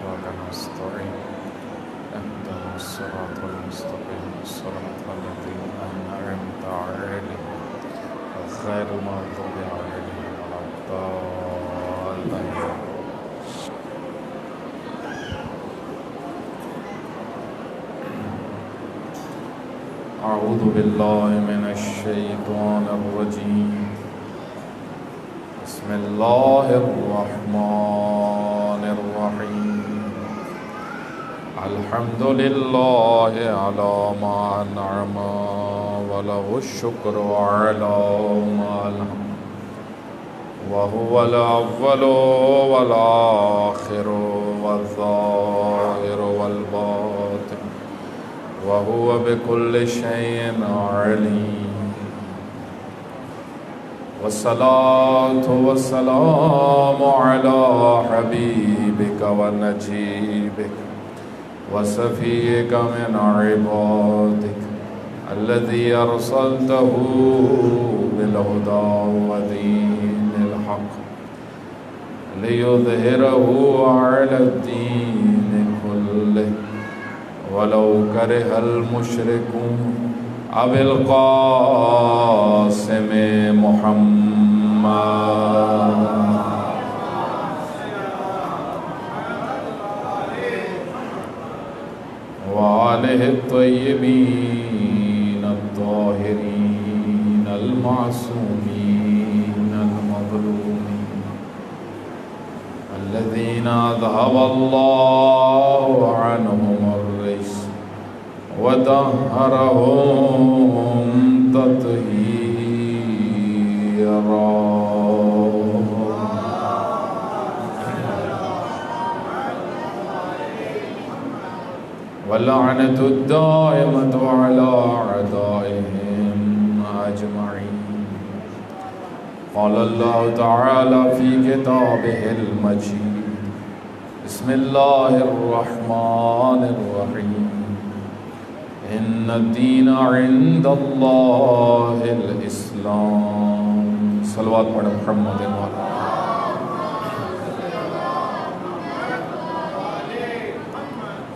وإياك نستعين اهدنا الصراط المستقيم صراط الذين أنعمت عليهم غير المغضوب عليهم ولا الضالين. أعوذ بالله من الشيطان الرجيم. بسم الله الرحمن الرحيم. الحمد لله على ما أنعم وله الشكر على ما ألهم وهو الأول والآخر والظاهر والباطن وهو بكل شيء عليم. والصلاة والسلام على حبيبك ونجيبك وصفيك من عبادك الذي أرسلته بالهدى ودين الحق ليظهره على الدين كله ولو كره المشركون. أبي القاسم محمد وآله الطيبين الطاهرين المعصومين المظلومين الذين أذهب الله عنهم الرجس وطهرهم تطهيرا. واللعنة الدائمة على أعدائهم أجمعين. قال الله تعالى في كتابه المجيد. بسم الله الرحمن الرحيم. إن الدين عند الله الإسلام. صلوات پڑھ محمد وعلى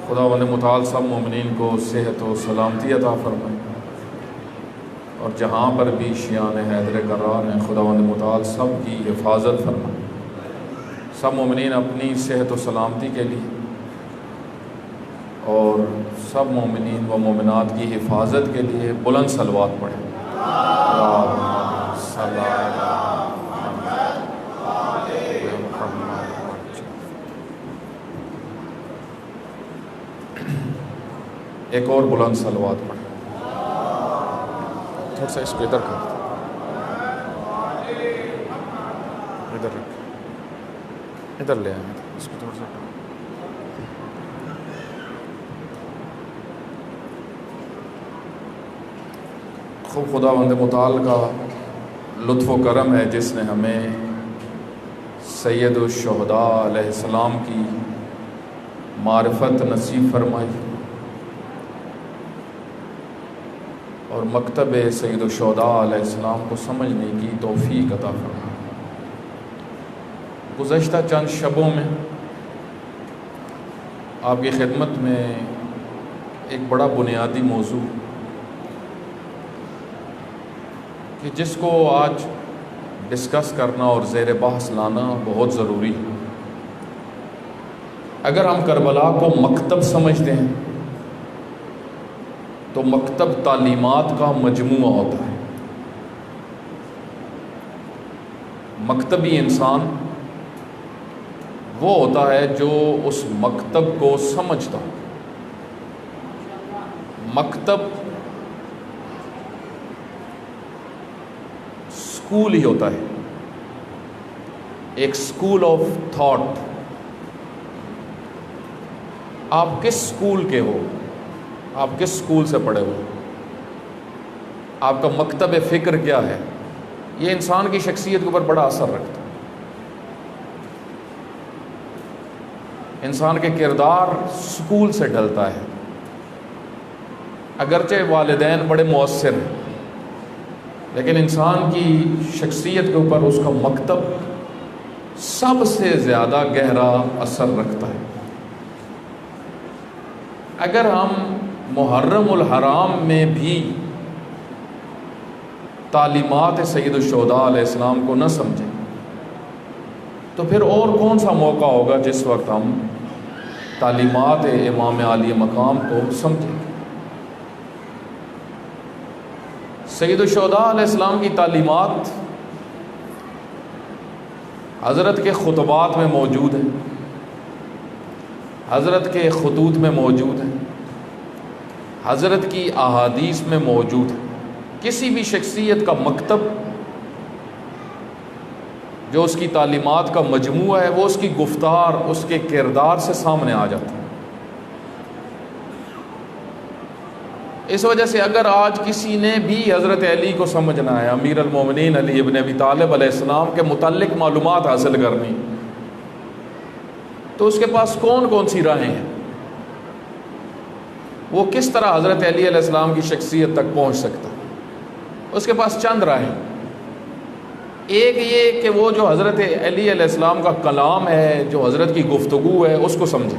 خداوند متعال سب مومنین کو صحت و سلامتی عطا فرمائے، اور جہاں پر بھی شیعان حیدر کرار ہیں خداوند متعال سب کی حفاظت فرمائے. سب مومنین اپنی صحت و سلامتی کے لیے اور سب مومنین و مومنات کی حفاظت کے لیے بلند صلوات پڑھیں. ایک اور بلند صلوات پڑھیں. تھوڑا سا اس کو ادھر کر، ادھر رکھ، ادھر لے آئیں اس کو تھوڑا سا. خوب خداوند متعال کا لطف و کرم ہے جس نے ہمیں سید الشہداء علیہ السلام کی معرفت نصیب فرمائی اور مکتب سید الشہداء علیہ السلام کو سمجھنے کی توفیق عطا فرمائی. گزشتہ چند شبوں میں آپ کی خدمت میں ایک بڑا بنیادی موضوع کہ جس کو آج ڈسکس کرنا اور زیر بحث لانا بہت ضروری ہے. اگر ہم کربلا کو مکتب سمجھتے ہیں تو مکتب تعلیمات کا مجموعہ ہوتا ہے. مکتبی انسان وہ ہوتا ہے جو اس مکتب کو سمجھتا ہو. مکتب اسکول ہی ہوتا ہے، ایک اسکول آف تھاٹ. آپ کس اسکول کے ہو، آپ کس اسکول سے پڑھے ہو، آپ کا مکتب فکر کیا ہے، یہ انسان کی شخصیت کے اوپر بڑا اثر رکھتا ہے. انسان کے کردار اسکول سے ڈھلتا ہے. اگرچہ والدین بڑے مؤثر ہیں لیکن انسان کی شخصیت کے اوپر اس کا مکتب سب سے زیادہ گہرا اثر رکھتا ہے. اگر ہم محرم الحرام میں بھی تعلیمات سید الشہداء علیہ السلام کو نہ سمجھیں تو پھر اور کون سا موقع ہوگا جس وقت ہم تعلیمات امام عالی مقام کو سمجھیں گے؟ سید الشہداء علیہ السلام کی تعلیمات حضرت کے خطبات میں موجود ہیں، حضرت کے خطوط میں موجود ہیں، حضرت کی احادیث میں موجود ہیں۔ کسی بھی شخصیت کا مکتب جو اس کی تعلیمات کا مجموعہ ہے وہ اس کی گفتار، اس کے کردار سے سامنے آ جاتا ہے۔ اس وجہ سے اگر آج کسی نے بھی حضرت علی کو سمجھنا ہے، امیر المومنین علی ابن ابی طالب علیہ السلام کے متعلق معلومات حاصل کرنی، تو اس کے پاس کون کون سی راہیں ہیں؟ وہ کس طرح حضرت علی علیہ السلام کی شخصیت تک پہنچ سکتا ہے؟ اس کے پاس چند راہیں۔ ایک یہ کہ وہ جو حضرت علی علیہ السلام کا کلام ہے، جو حضرت کی گفتگو ہے، اس کو سمجھے،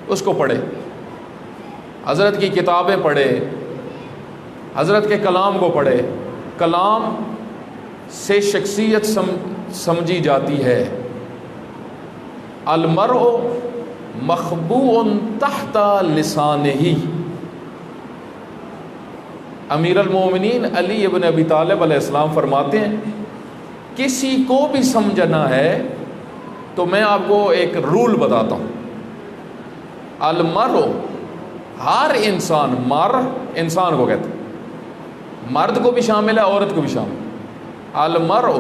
اس کو پڑھے، حضرت کی کتابیں پڑھے، حضرت کے کلام کو پڑھے۔ کلام سے شخصیت سمجھی جاتی ہے۔ المرء مخبوء تحت لسانہ، امیر المومنین علی ابن ابی طالب علیہ السلام فرماتے ہیں کسی کو بھی سمجھنا ہے تو میں آپ کو ایک رول بتاتا ہوں۔ المرء، ہر انسان، مر انسان کو کہتے ہیں، مرد کو بھی شامل ہے، عورت کو بھی شامل ہے۔ المرء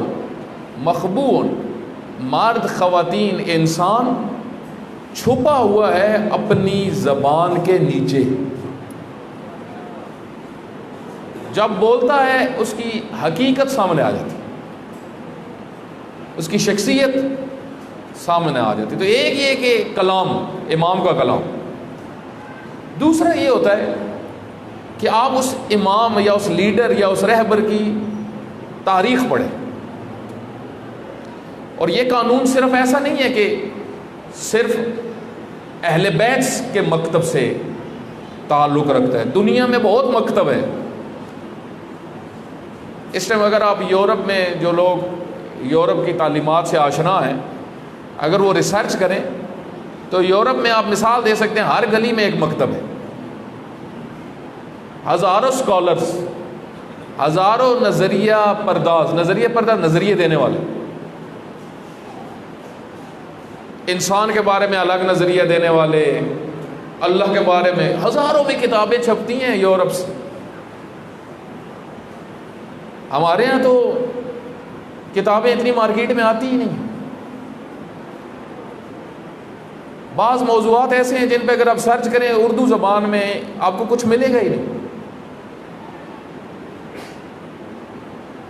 مخبوء، مرد، خواتین، انسان چھپا ہوا ہے اپنی زبان کے نیچے۔ جب بولتا ہے اس کی حقیقت سامنے آ جاتی، اس کی شخصیت سامنے آ جاتی۔ تو ایک یہ کہ کلام، امام کا کلام۔ دوسرا یہ ہوتا ہے کہ آپ اس امام یا اس لیڈر یا اس رہبر کی تاریخ پڑھیں۔ اور یہ قانون صرف ایسا نہیں ہے کہ صرف اہل بیت کے مکتب سے تعلق رکھتا ہے، دنیا میں بہت مکتب ہے۔ اس ٹائم اگر آپ یورپ میں، جو لوگ یورپ کی تعلیمات سے آشنا ہیں، اگر وہ ریسرچ کریں تو یورپ میں آپ مثال دے سکتے ہیں، ہر گلی میں ایک مکتب ہے، ہزاروں اسکالرس، ہزاروں نظریہ پرداز، نظریے دینے والے، انسان کے بارے میں الگ نظریہ دینے والے، اللہ کے بارے میں ہزاروں میں کتابیں چھپتی ہیں یورپ سے۔ ہمارے ہاں تو کتابیں اتنی مارکیٹ میں آتی ہی نہیں۔ بعض موضوعات ایسے ہیں جن پہ اگر آپ سرچ کریں اردو زبان میں آپ کو کچھ ملے گا ہی نہیں،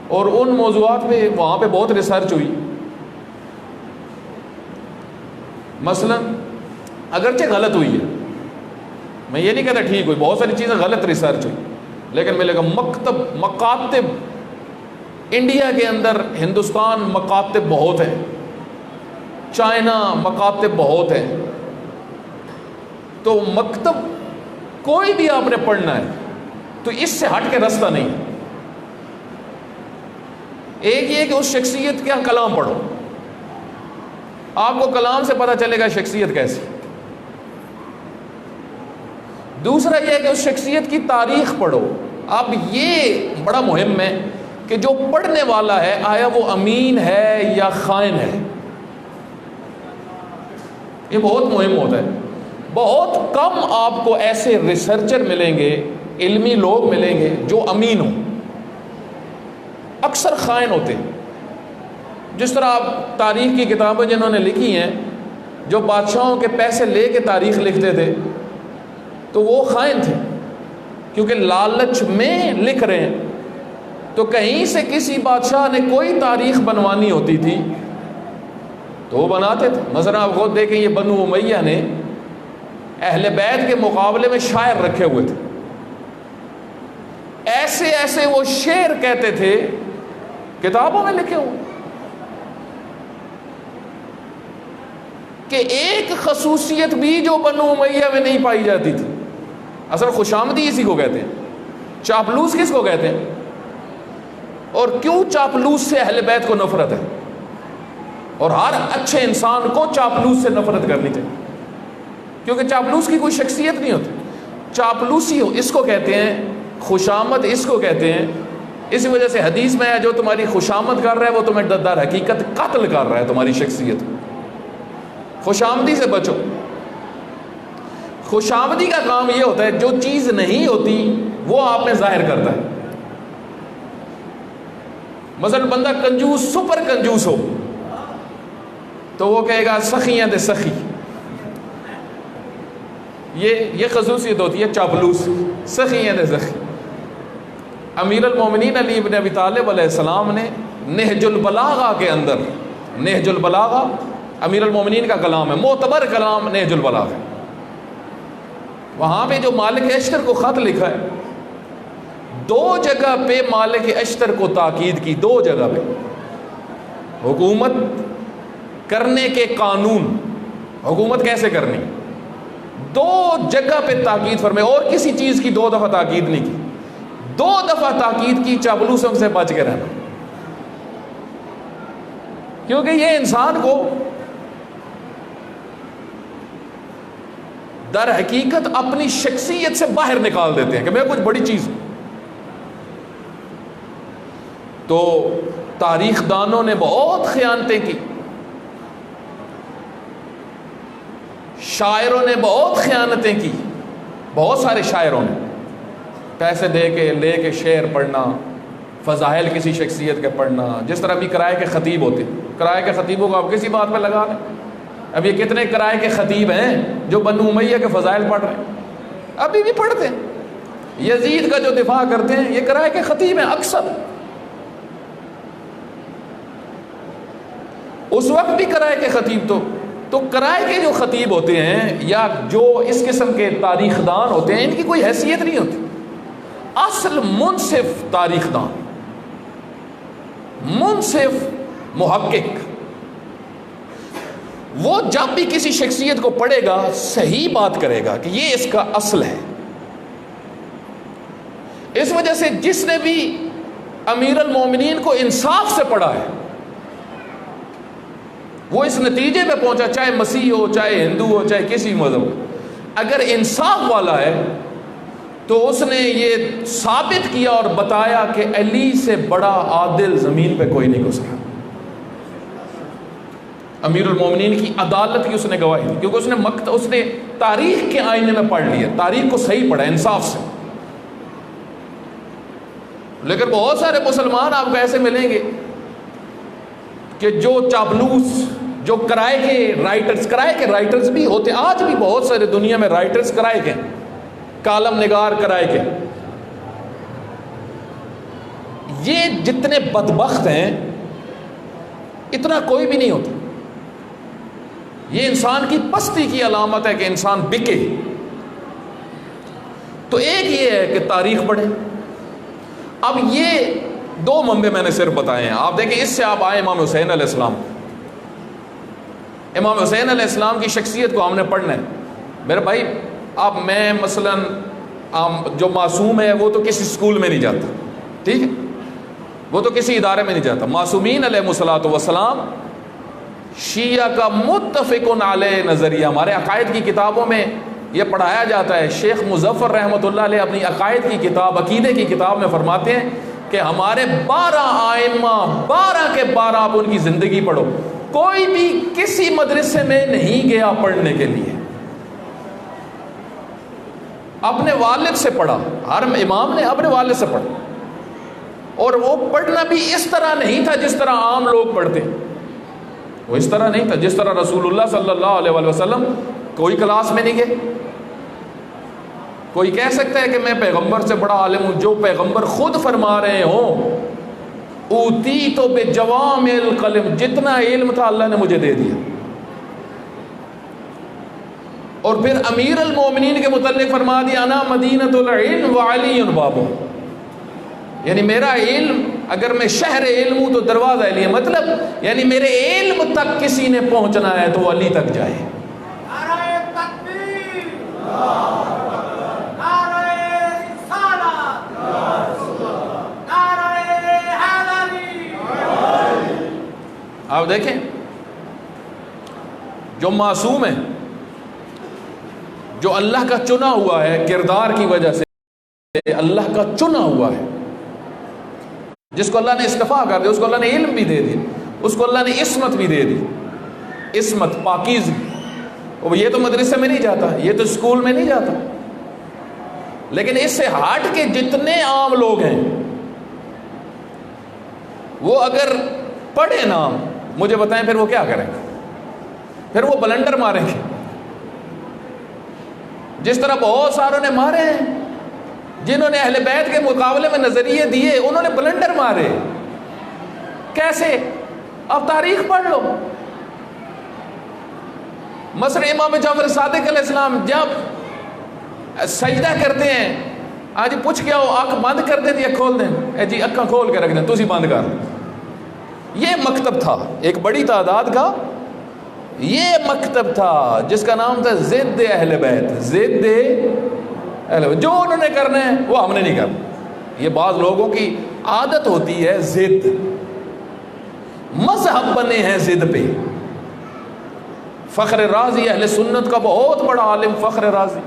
اور ان موضوعات پہ وہاں پہ بہت ریسرچ ہوئی۔ مثلا اگرچہ غلط ہوئی ہے، میں یہ نہیں کہتا ٹھیک ہوئی، بہت ساری چیزیں غلط ریسرچ ہوئی، لیکن ملے گا مکاتب، انڈیا کے اندر، ہندوستان مکاتب بہت ہیں، چائنا مکاتب بہت ہیں۔ تو مکتب کوئی بھی آپ نے پڑھنا ہے تو اس سے ہٹ کے رستہ نہیں ہے۔ ایک یہ کہ اس شخصیت کا کلام پڑھو، آپ کو کلام سے پتہ چلے گا شخصیت کیسی۔ دوسرا یہ کہ اس شخصیت کی تاریخ پڑھو۔ اب یہ بڑا مہم ہے کہ جو پڑھنے والا ہے آیا وہ امین ہے یا خائن ہے، یہ بہت مہم ہوتا ہے۔ بہت کم آپ کو ایسے ریسرچر ملیں گے، علمی لوگ ملیں گے جو امین ہوں، اکثر خائن ہوتے ہیں۔ جس طرح آپ تاریخ کی کتابیں جنہوں نے لکھی ہیں، جو بادشاہوں کے پیسے لے کے تاریخ لکھتے تھے تو وہ خائن تھے، کیونکہ لالچ میں لکھ رہے ہیں۔ تو کہیں سے کسی بادشاہ نے کوئی تاریخ بنوانی ہوتی تھی تو وہ بناتے تھے۔ مثلا آپ خود دیکھیں، یہ بنو امیہ نے اہل بیت کے مقابلے میں شاعر رکھے ہوئے تھے، ایسے ایسے وہ شعر کہتے تھے، کتابوں میں لکھے ہوئے۔ کہ ایک خصوصیت بھی جو بنو امیہ میں نہیں پائی جاتی تھی. اصل خوشامدی اسی کو کہتے ہیں. چاپلوس کس کو کہتے ہیں؟ اور کیوں چاپلوس سے اہل بیت کو نفرت ہے؟ اور ہر اچھے انسان کو چاپلوس سے نفرت کرنی چاہیے، کیونکہ چاپلوس کی کوئی شخصیت نہیں ہوتی. چاپلوسی اس کو کہتے ہیں، خوشامد اس کو کہتے ہیں. اسی وجہ سے حدیث میں ہے جو تمہاری خوشامد کر رہا ہے وہ تمہیں در حقیقت قتل کر رہا ہے تمہاری شخصیت. خوشامدی سے بچو. خوشامدی کا کام یہ ہوتا ہے جو چیز نہیں ہوتی وہ آپ میں ظاہر کرتا ہے. مثلا بندہ کنجوس، سپر کنجوس ہو تو وہ کہے گا سخی ہیں دے سخی. یہ خصوصیت ہوتی ہے چاپلوس، سخی ہیں دے سخی. امیر المومنین علی ابن ابی طالب علیہ السلام نے نہج البلاغہ کے اندر، نہج البلاغہ امیر المومنین کا کلام ہے، معتبر کلام نہج البلاغہ ہے، وہاں پہ جو مالک اشتر کو خط لکھا ہے، 2 جگہ پہ مالک اشتر کو تاکید کی. 2 جگہ پہ حکومت کرنے کے قانون، حکومت کیسے کرنی، 2 جگہ پہ تاکید فرمائے. اور کسی چیز کی 2 دفعہ تاکید نہیں کی، 2 دفعہ تاکید کی چاپلوسوں سے بچ کے رہنا. کیونکہ یہ انسان کو در حقیقت اپنی شخصیت سے باہر نکال دیتے ہیں کہ میں کچھ بڑی چیز ہوں. تو تاریخ دانوں نے بہت خیانتیں کی، شاعروں نے بہت خیانتیں کی. بہت سارے شاعروں نے پیسے لے کے شعر پڑھنا، فضائل کسی شخصیت کے پڑھنا. جس طرح ابھی کرائے کے خطیب ہوتے، کرائے کے خطیبوں کو آپ کسی بات پہ لگا لیں. اب یہ کتنے کرائے کے خطیب ہیں جو بنو امیہ کے فضائل پڑھ رہے ہیں، ابھی بھی پڑھتے ہیں. یزید کا جو دفاع کرتے ہیں یہ کرائے کے خطیب ہیں اکثر. اس وقت بھی کرائے کے خطیب تو کرائے کے جو خطیب ہوتے ہیں یا جو اس قسم کے تاریخ دان ہوتے ہیں ان کی کوئی حیثیت نہیں ہوتی. اصل منصف تاریخ دان، منصف محقق، وہ جب بھی کسی شخصیت کو پڑھے گا صحیح بات کرے گا کہ یہ اس کا اصل ہے. اس وجہ سے جس نے بھی امیر المومنین کو انصاف سے پڑھا ہے وہ اس نتیجے پہ پہنچا، چاہے مسیح ہو، چاہے ہندو ہو، چاہے کسی مذہب ہو، اگر انصاف والا ہے تو اس نے یہ ثابت کیا اور بتایا کہ علی سے بڑا عادل زمین پہ کوئی نہیں گزرا. امیر المومنین کی عدالت کی اس نے گواہی دی، کیونکہ اس نے تاریخ کے آئینے میں پڑھ لیا، تاریخ کو صحیح پڑھا انصاف سے. لیکن بہت سارے مسلمان آپ کو ایسے ملیں گے کہ جو چاپلوس، جو کرائے کے رائٹرز بھی ہوتے، آج بھی بہت سارے دنیا میں رائٹرز کرائے کے، کالم نگار کرائے کے. یہ جتنے بدبخت ہیں اتنا کوئی بھی نہیں ہوتا. یہ انسان کی پستی کی علامت ہے کہ انسان بکے. تو ایک یہ ہے کہ تاریخ پڑھیں. اب یہ 2 منبع میں نے صرف بتائے ہیں. آپ دیکھیں اس سے آپ آئے امام حسین علیہ السلام. امام حسین علیہ السلام کی شخصیت کو ہم نے پڑھنا ہے. میرے بھائی اب میں مثلا جو معصوم ہے وہ تو کسی اسکول میں نہیں جاتا، ٹھیک ہے، وہ تو کسی ادارے میں نہیں جاتا. معصومین علیہ الصلوۃ والسلام شیعہ کا متفق علیہ نظریہ ہمارے عقائد کی کتابوں میں یہ پڑھایا جاتا ہے. شیخ مظفر رحمۃ اللہ علیہ اپنی عقائد کی کتاب، عقیدے کی کتاب میں فرماتے ہیں کہ ہمارے 12 ائمہ، 12 کے 12 آپ ان کی زندگی پڑھو، کوئی بھی کسی مدرسے میں نہیں گیا پڑھنے کے لیے، اپنے والد سے پڑھا. ہر امام نے اپنے والد سے پڑھا، اور وہ پڑھنا بھی اس طرح نہیں تھا جس طرح عام لوگ پڑھتے. وہ اس طرح نہیں تھا جس طرح رسول اللہ صلی اللہ علیہ وآلہ وسلم کوئی کلاس میں نہیں گئے. کوئی کہہ سکتا ہے کہ میں پیغمبر سے بڑا عالم ہوں، جو پیغمبر خود فرما رہے ہوں اوتی تو بے جوامع القلم، جتنا علم تھا اللہ نے مجھے دے دیا. اور پھر امیر المومنین کے متعلق فرما دیا انا مدینۃ العلم وعلی بابہ، یعنی میرا علم، اگر میں شہر علم ہوں تو دروازہ علی ہے، مطلب یعنی میرے علم تک کسی نے پہنچنا ہے تو وہ علی تک جائے۔ نعرہ تکبیر، نعرہ رسالت، نعرہ حیدری۔ آپ دیکھیں جو معصوم ہے، جو اللہ کا چنا ہوا ہے کردار کی وجہ سے، اللہ کا چنا ہوا ہے، جس کو اللہ نے استفا کر دیا، اس کو اللہ نے علم بھی دے دیا، اس کو اللہ نے عصمت بھی دے دی، عصمت، پاکیزگی۔ یہ تو مدرسے میں نہیں جاتا، یہ تو اسکول میں نہیں جاتا، لیکن اس سے ہٹ کے جتنے عام لوگ ہیں وہ اگر پڑھے نا، مجھے بتائیں پھر وہ کیا کریں گے؟ پھر وہ بلنڈر ماریں گے، جس طرح بہت ساروں نے مارے ہیں، جنہوں نے اہل بیت کے مقابلے میں نظریے دیے، انہوں نے بلنڈر مارے۔ کیسے؟ اب تاریخ پڑھ لو۔ مثلا امام جعفر صادق علیہ السلام جب سجدہ کرتے ہیں، آج پوچھ کے آؤ آنکھ بند کر دیں یا کھول دیں؟ اے جی اکھاں کھول کے رکھ دیں، تسی بند کر۔ یہ مکتب تھا ایک بڑی تعداد کا، یہ مکتب تھا جس کا نام تھا ضد اہل بیت، ضد اہل بیت۔ جو انہوں نے کرنا ہے وہ ہم نے نہیں کرنا۔ یہ بعض لوگوں کی عادت ہوتی ہے ضد، مذہب بنے ہیں ضد پہ۔ فخر رازی اہل سنت کا بہت بڑا عالم فخر رازی،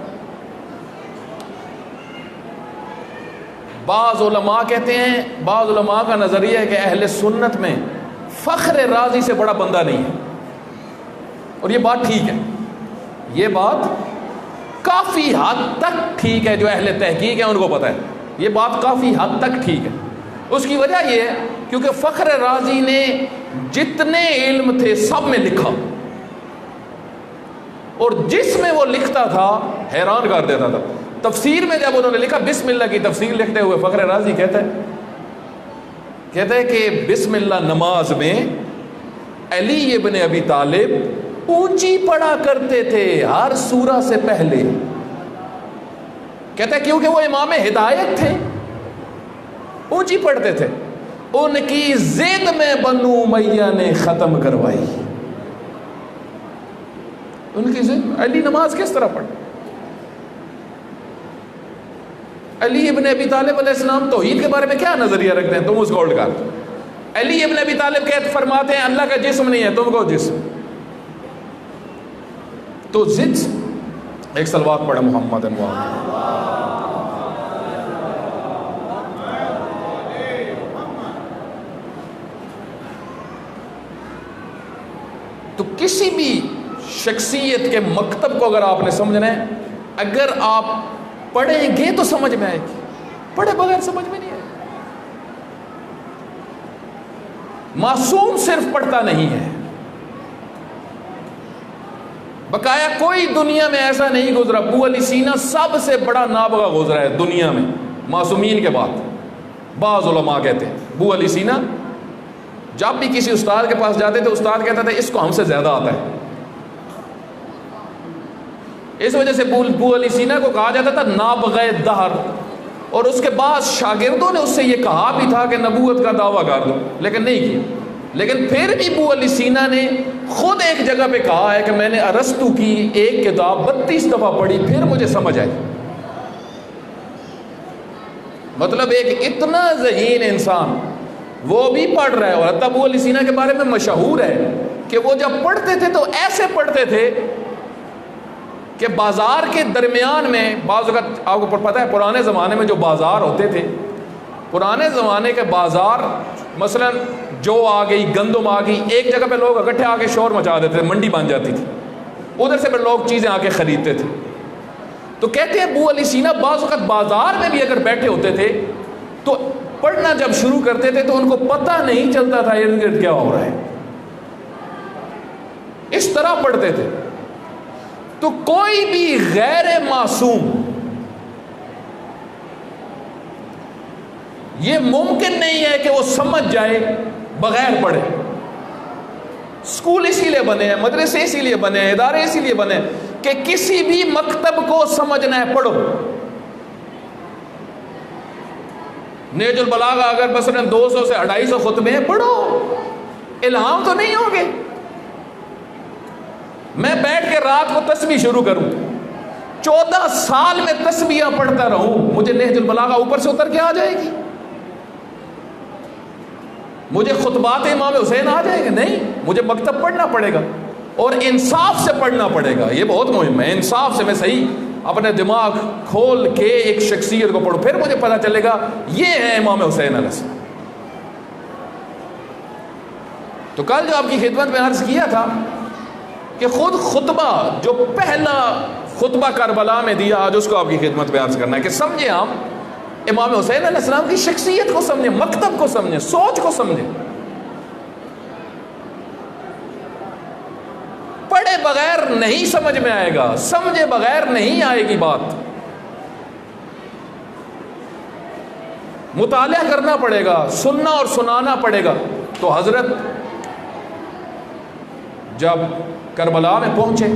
بعض علماء کہتے ہیں، بعض علماء کا نظریہ ہے کہ اہل سنت میں فخر رازی سے بڑا بندہ نہیں ہے، اور یہ بات ٹھیک ہے، یہ بات کافی حد تک ٹھیک ہے، جو اہل تحقیق ہیں ان کو پتہ ہے یہ بات کافی حد تک ٹھیک ہے۔ اس کی وجہ یہ ہے کیونکہ فخر رازی نے جتنے علم تھے سب میں لکھا، اور جس میں وہ لکھتا تھا حیران کر دیتا تھا۔ تفسیر میں جب انہوں نے لکھا بسم اللہ کی تفسیر لکھتے ہوئے فخر رازی کہتا ہے کہ بسم اللہ نماز میں علی ابن ابی طالب اونچی پڑھا کرتے تھے ہر سورہ سے پہلے۔ کہتا ہے کیونکہ وہ امام ہدایت تھے، اونچی پڑھتے تھے، ان کی ضد میں بنو امیہ نے ختم کروائی۔ ان کی ضد، علی نماز کس طرح پڑھ؟ علی ابن ابی طالب علیہ السلام توحید کے بارے میں کیا نظریہ رکھتے ہیں؟ تم اس کو الٹ کر۔ علی ابن ابی طالب فرماتے ہیں اللہ کا جسم نہیں ہے، تم کو جسم۔ تو ضد، ایک صلوات پڑھے محمد تو کسی بھی شخصیت کے مکتب کو اگر آپ نے سمجھنا ہے، اگر آپ پڑھیں گے تو سمجھ میں آئے گی، پڑھے بغیر سمجھ میں نہیں آئے۔ معصوم صرف پڑھتا نہیں ہے، بقایا کوئی دنیا میں ایسا نہیں گزرا۔ ابو علی سینا سب سے بڑا نابغہ گزرا ہے دنیا میں معصومین کے بعد۔ بعض علماء کہتے ہیں ابو علی سینا جب بھی کسی استاد کے پاس جاتے تھے، استاد کہتا تھا اس کو ہم سے زیادہ آتا ہے۔ اس وجہ سے ابو علی سینا کو کہا جاتا تھا نابغہ دہر، اور اس کے بعد شاگردوں نے اس سے یہ کہا بھی تھا کہ نبوت کا دعویٰ کر دو، لیکن نہیں کیا۔ لیکن پھر بھی ابو علی سینا نے خود ایک جگہ پہ کہا ہے کہ میں نے ارسطو کی ایک کتاب 32 دفعہ پڑھی پھر مجھے سمجھ آئی۔ مطلب ایک اتنا ذہین انسان وہ بھی پڑھ رہا ہے، اور ابو علی سینا کے بارے میں مشہور ہے کہ وہ جب پڑھتے تھے تو ایسے پڑھتے تھے کہ بازار کے درمیان میں، بعض اوقات آپ کو پتہ ہے پرانے زمانے میں جو بازار ہوتے تھے، پرانے زمانے کے بازار مثلا جو آ گئی، گندم آ گئی، ایک جگہ پہ لوگ اکٹھے آ کے شور مچا دیتے تھے، منڈی بن جاتی تھی، ادھر سے پھر لوگ چیزیں آ کے خریدتے تھے۔ تو کہتے ہیں ابو علی سینا بعض اوقات بازار میں بھی اگر بیٹھے ہوتے تھے تو پڑھنا جب شروع کرتے تھے تو ان کو پتہ نہیں چلتا تھا ارد گرد کیا ہو رہا ہے، اس طرح پڑھتے تھے۔ تو کوئی بھی غیر معصوم یہ ممکن نہیں ہے کہ وہ سمجھ جائے بغیر پڑھے۔ اسکول اسی لیے بنے ہیں، مدرسے اسی لیے بنے ہیں، ادارے اسی لیے بنے ہیں کہ کسی بھی مکتب کو سمجھنا ہے پڑھو۔ نہج البلاغہ اگر مثلاً 200 سے 250 خطبے ہیں پڑھو، الہام تو نہیں ہوگے۔ میں بیٹھ کے رات کو تسبیح شروع کروں، 14 سال میں تسبیحاں پڑھتا رہوں، مجھے نہج البلاغہ اوپر سے اتر کے آ جائے گی؟ مجھے خطبات امام حسین آ جائے گا؟ نہیں، مجھے مکتب پڑھنا پڑے گا اور انصاف سے پڑھنا پڑے گا۔ یہ بہت مہم ہے، انصاف سے میں صحیح اپنے دماغ کھول کے ایک شخصیت کو پڑھوں، پھر مجھے پتہ چلے گا یہ ہے امام حسین علیہ السلام۔ تو کل جو آپ کی خدمت میں عرض کیا تھا کہ خود خطبہ جو پہلا خطبہ کربلا میں دیا، آج اس کو آپ کی خدمت میں عرض کرنا ہے کہ سمجھیں آپ امام حسین علیہ السلام کی شخصیت کو سمجھیں، مکتب کو سمجھیں، سوچ کو سمجھیں۔ پڑھے بغیر نہیں سمجھ میں آئے گا، سمجھے بغیر نہیں آئے گی بات، مطالعہ کرنا پڑے گا، سننا اور سنانا پڑے گا۔ تو حضرت جب کربلا میں پہنچے،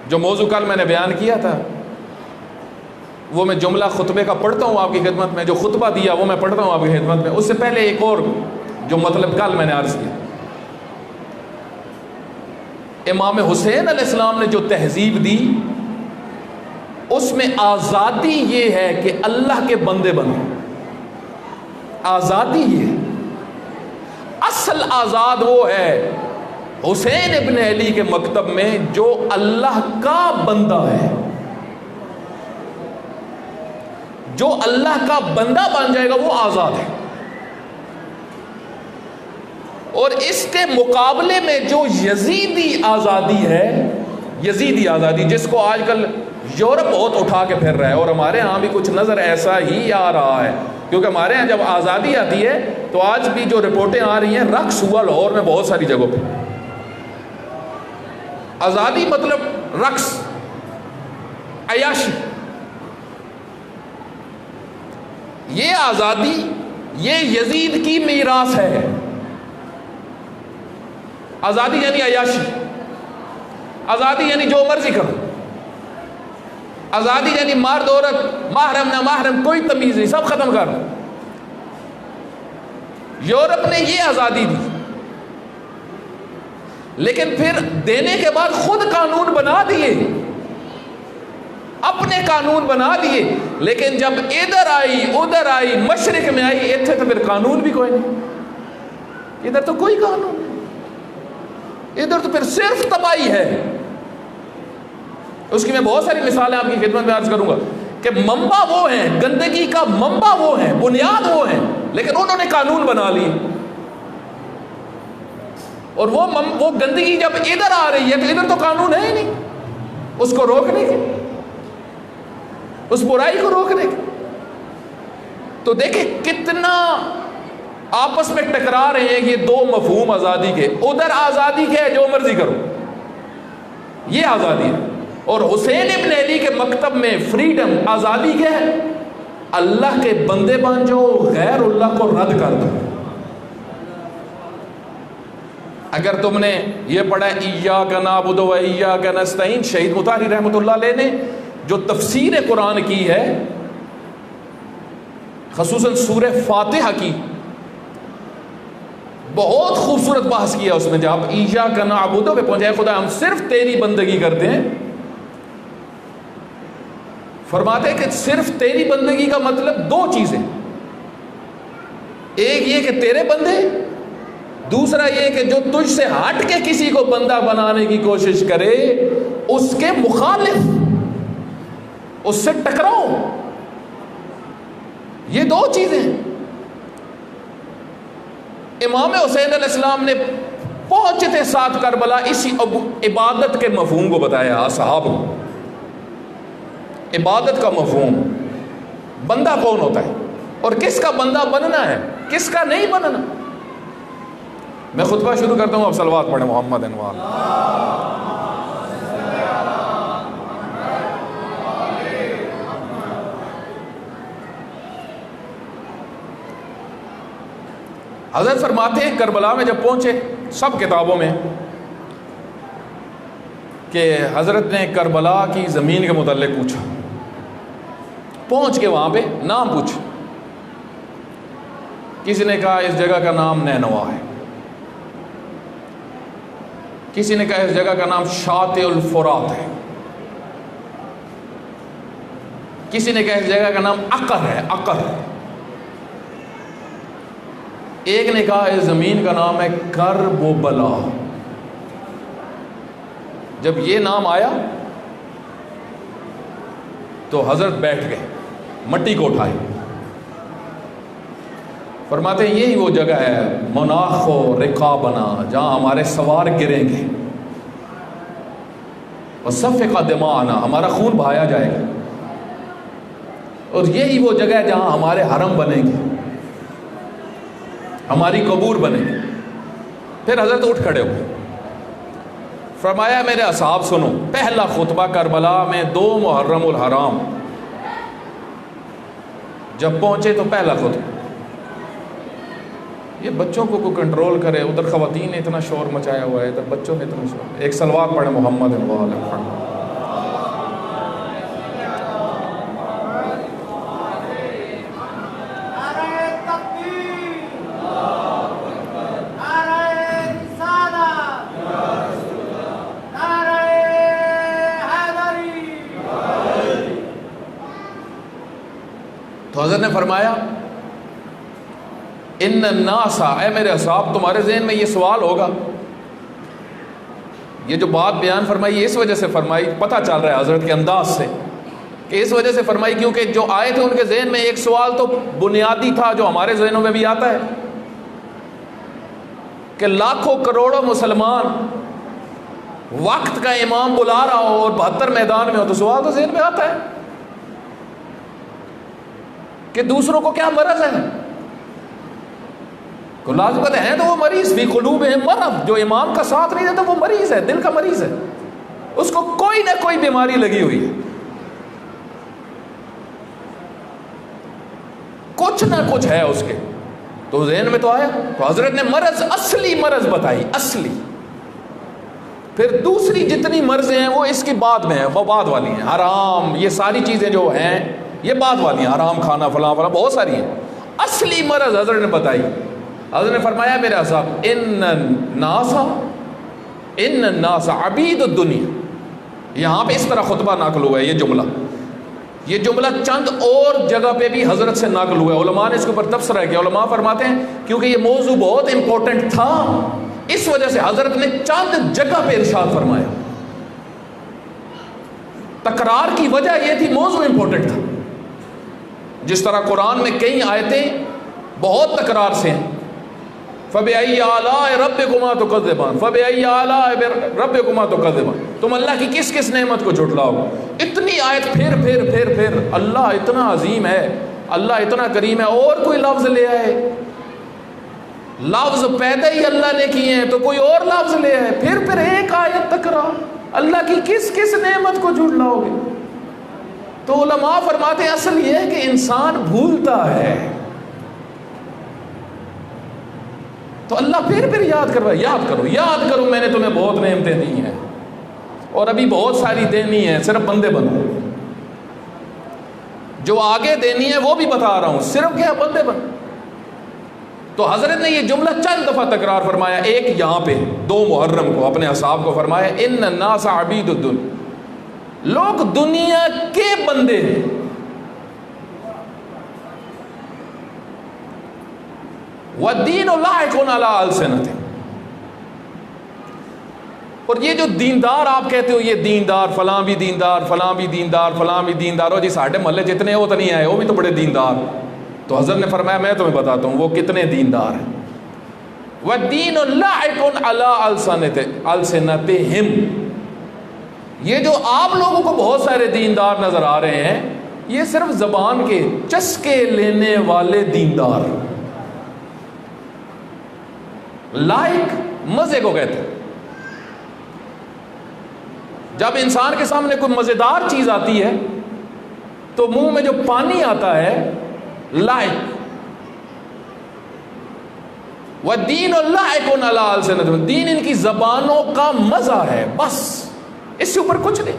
جو موضوع کل میں نے بیان کیا تھا وہ میں جملہ خطبے کا پڑھتا ہوں آپ کی خدمت میں، جو خطبہ دیا وہ میں پڑھتا ہوں آپ کی خدمت میں۔ اس سے پہلے ایک اور جو مطلب کل میں نے عرض کیا، امام حسین علیہ السلام نے جو تہذیب دی اس میں آزادی یہ ہے کہ اللہ کے بندے بنو، آزادی یہ ہے۔ اصل آزاد وہ ہے حسین ابن علی کے مکتب میں جو اللہ کا بندہ ہے، جو اللہ کا بندہ بن جائے گا وہ آزاد ہے۔ اور اس کے مقابلے میں جو یزیدی آزادی ہے، یزیدی آزادی جس کو آج کل یورپ بہت اٹھا کے پھر رہا ہے، اور ہمارے ہاں بھی کچھ نظر ایسا ہی آ رہا ہے، کیونکہ ہمارے ہاں جب آزادی آتی ہے تو آج بھی جو رپورٹیں آ رہی ہیں رقص ہوا لاہور میں بہت ساری جگہوں پہ۔ آزادی مطلب رقص، عیاشی، یہ آزادی یہ یزید کی میراث ہے۔ آزادی یعنی عیاشی، آزادی یعنی جو مرضی کرو، آزادی یعنی مرد عورت محرم نہ محرم کوئی تمیز نہیں، سب ختم کرو۔ یورپ نے یہ آزادی دی، لیکن پھر دینے کے بعد خود قانون بنا دیے، اپنے قانون بنا دیے، لیکن جب ادھر آئی ادھر آئی مشرق میں آئی اتنے تو پھر قانون بھی کوئی نہیں، ادھر تو کوئی قانون نہیں، ادھر تو پھر صرف تباہی ہے۔ اس کی میں بہت ساری مثالیں آپ کی خدمت میں عرض کروں گا کہ منبع وہ ہیں، گندگی کا منبع وہ ہیں، بنیاد وہ ہیں، لیکن انہوں نے قانون بنا لی، اور وہ گندگی جب ادھر آ رہی ہے تو ادھر تو قانون ہے ہی نہیں اس کو روکنے کے، اس برائی کو روکنے کے۔ تو دیکھیں کتنا آپس میں ٹکرا رہے ہیں یہ دو مفہوم آزادی کے۔ ادھر آزادی کے جو مرضی کرو، یہ آزادی ہے، اور حسین ابن علی کے مکتب میں فریڈم، آزادی کیا ہے؟ اللہ کے بندے بن جاؤ، غیر اللہ کو رد کر دو۔ اگر تم نے یہ پڑھا ایاک نعبد و ایاک نستعین، شہید مطہری رحمۃ اللہ علیہ نے جو تفسیر قرآن کی ہے، خصوصاً سورہ فاتحہ کی، بہت خوبصورت بحث کیا اس میں۔ جب آپ ایاک نعبد پہ پہنچے، خدا ہم صرف تیری بندگی کرتے ہیں، فرماتے ہیں کہ صرف تیری بندگی کا مطلب دو چیزیں، ایک یہ کہ تیرے بندے، دوسرا یہ کہ جو تجھ سے ہٹ کے کسی کو بندہ بنانے کی کوشش کرے اس کے مخالف، اس سے ٹکراؤ۔ یہ دو چیزیں۔ امام حسین علیہ السلام نے پہنچتے ساتھ کربلا اسی عبادت کے مفہوم کو بتایا اصحاب کو۔ عبادت کا مفہوم، بندہ کون ہوتا ہے اور کس کا بندہ بننا ہے، کس کا نہیں بننا۔ میں خطبہ شروع کرتا ہوں، اب صلوات پڑھیں محمد انوار۔ حضرت فرماتے ہیں کربلا میں جب پہنچے، سب کتابوں میں کہ حضرت نے کربلا کی زمین کے متعلق پوچھا، پہنچ کے وہاں پہ نام پوچھ. کسی نے کہا اس جگہ کا نام نینوا ہے, کسی نے کہا اس جگہ کا نام شاطئ الفرات ہے, کسی نے کہا اس جگہ کا نام عقر ہے, عقر. ایک نے کہا اس زمین کا نام ہے کرب و بلا. جب یہ نام آیا تو حضرت بیٹھ گئے, مٹی کو اٹھائے. فرماتے ہیں یہی وہ جگہ ہے مناخ و رقابنا, جہاں ہمارے سوار گریں گے, وصفق دماءنا, ہمارا خون بہایا جائے گا. اور یہی وہ جگہ ہے جہاں ہمارے حرم بنیں گے, ہماری قبور بنیں گے. پھر حضرت اٹھ کھڑے ہوئے, فرمایا میرے اصحاب سنو, پہلا خطبہ کربلا میں 2 محرم الحرام جب پہنچے تو پہلا خطبہ. یہ بچوں کو کوئی کنٹرول کرے, ادھر خواتین نے اتنا شور مچایا ہوا ہے, ادھر بچوں نے اتنا شور. ایک صلوات پڑھے محمد پڑھ. تو حضرت نے فرمایا ان الناس, اے میرے اصحاب تمہارے ذہن میں یہ سوال ہوگا. یہ جو بات بیان فرمائی اس وجہ سے فرمائی, پتہ چل رہا ہے حضرت کے انداز سے کہ اس وجہ سے فرمائی کیونکہ جو آئے تھے ان کے ذہن میں ایک سوال تو بنیادی تھا جو ہمارے ذہنوں میں بھی آتا ہے کہ لاکھوں کروڑوں مسلمان وقت کا امام بلا رہا ہو اور 72 میدان میں ہو, تو سوال تو ذہن میں آتا ہے کہ دوسروں کو کیا مرض ہے. کو لازمت ہے تو وہ مریض, فی قلوبہم مرض, جو امام کا ساتھ نہیں دیتا وہ مریض ہے, دل کا مریض ہے, اس کو کوئی نہ کوئی بیماری لگی ہوئی ہے, کچھ نہ کچھ ہے اس کے. تو ذہن میں تو آیا, تو حضرت نے مرض, اصلی مرض بتائی, اصلی. پھر دوسری جتنی مرضیں ہیں وہ اس کی بعد میں ہیں, وہ بعد والی ہیں. حرام, یہ ساری چیزیں جو ہیں یہ بعد والی ہیں, حرام کھانا فلاں فلاں بہت ساری ہیں. اصلی مرض حضرت نے بتائی. حضرت نے فرمایا میرے اصحاب ان الناس عبید الدنیا. یہاں پہ اس طرح خطبہ نقل ہوا ہے, یہ جملہ چند اور جگہ پہ بھی حضرت سے نقل ہوا ہے. علماء نے اس کے اوپر تبصرہ کیا. علماء فرماتے ہیں کیونکہ یہ موضوع بہت امپورٹنٹ تھا, اس وجہ سے حضرت نے چند جگہ پہ ارشاد فرمایا. تکرار کی وجہ یہ تھی موضوع امپورٹنٹ تھا. جس طرح قرآن میں کئی آیتیں بہت تکرار سے ہیں, فَبِأَيِّ آلَاءِ رَبِّكُمَا تُكَذِّبَانِ فَبِأَيِّ آلَاءِ رَبِّكُمَا تُكَذِّبَانِ, تم اللہ کی کس کس نعمت کو جھٹلاؤ. اتنی آیت پھر اللہ اتنا عظیم ہے, اللہ اتنا کریم ہے, اور کوئی لفظ لے آئے, لفظ پیدا ہی اللہ نے کیے ہیں تو کوئی اور لفظ لے آئے, پھر ایک آیت تکرار, اللہ کی کس کس نعمت کو جھٹلاؤ گے. تو علماء فرماتے ہیں اصل یہ ہے کہ انسان بھولتا ہے, تو اللہ پھر یاد کرو میں نے تمہیں بہت نعمتیں دی ہیں اور ابھی بہت ساری دینی ہیں, صرف بندے بنو. جو آگے دینی ہے وہ بھی بتا رہا ہوں, صرف کیا بندے بنو. تو حضرت نے یہ جملہ چند دفعہ تکرار فرمایا. ایک یہاں پہ 2 محرم کو اپنے اصحاب کو فرمایا ان الناس عبید الدنیا, لوگ دنیا کے بندے ہیں. وَالدِّينُ لَائِقٌ عَلَىٰ أَلْسِنَتِهِمْ, اور یہ جو دیندار آپ کہتے ہو, یہ دیندار فلاں بھی دیندار, فلاں بھی دیندار, فلاں بھی دیندار, اور جی ساڈے محلے جتنے وہ تو نہیں آئے, وہ بھی تو بڑے دیندار. تو حضرت نے فرمایا میں تمہیں بتاتا ہوں وہ کتنے دیندار ہیں. وَالدِّينُ لَائِقٌ عَلَىٰ أَلْسِنَتِهِمْ, یہ جو آپ لوگوں کو بہت سارے دیندار نظر آ رہے ہیں, یہ صرف زبان کے چسکے لینے والے دیندار. لائق مزے کو کہتے ہیں. جب انسان کے سامنے کوئی مزیدار چیز آتی ہے تو منہ میں جو پانی آتا ہے, لائق. وَالدِّينُ لَائِقٌ عَلَىٰ أَلْسِنَتِهِمْ, دین ان کی زبانوں کا مزہ ہے, بس اس سے اوپر کچھ نہیں.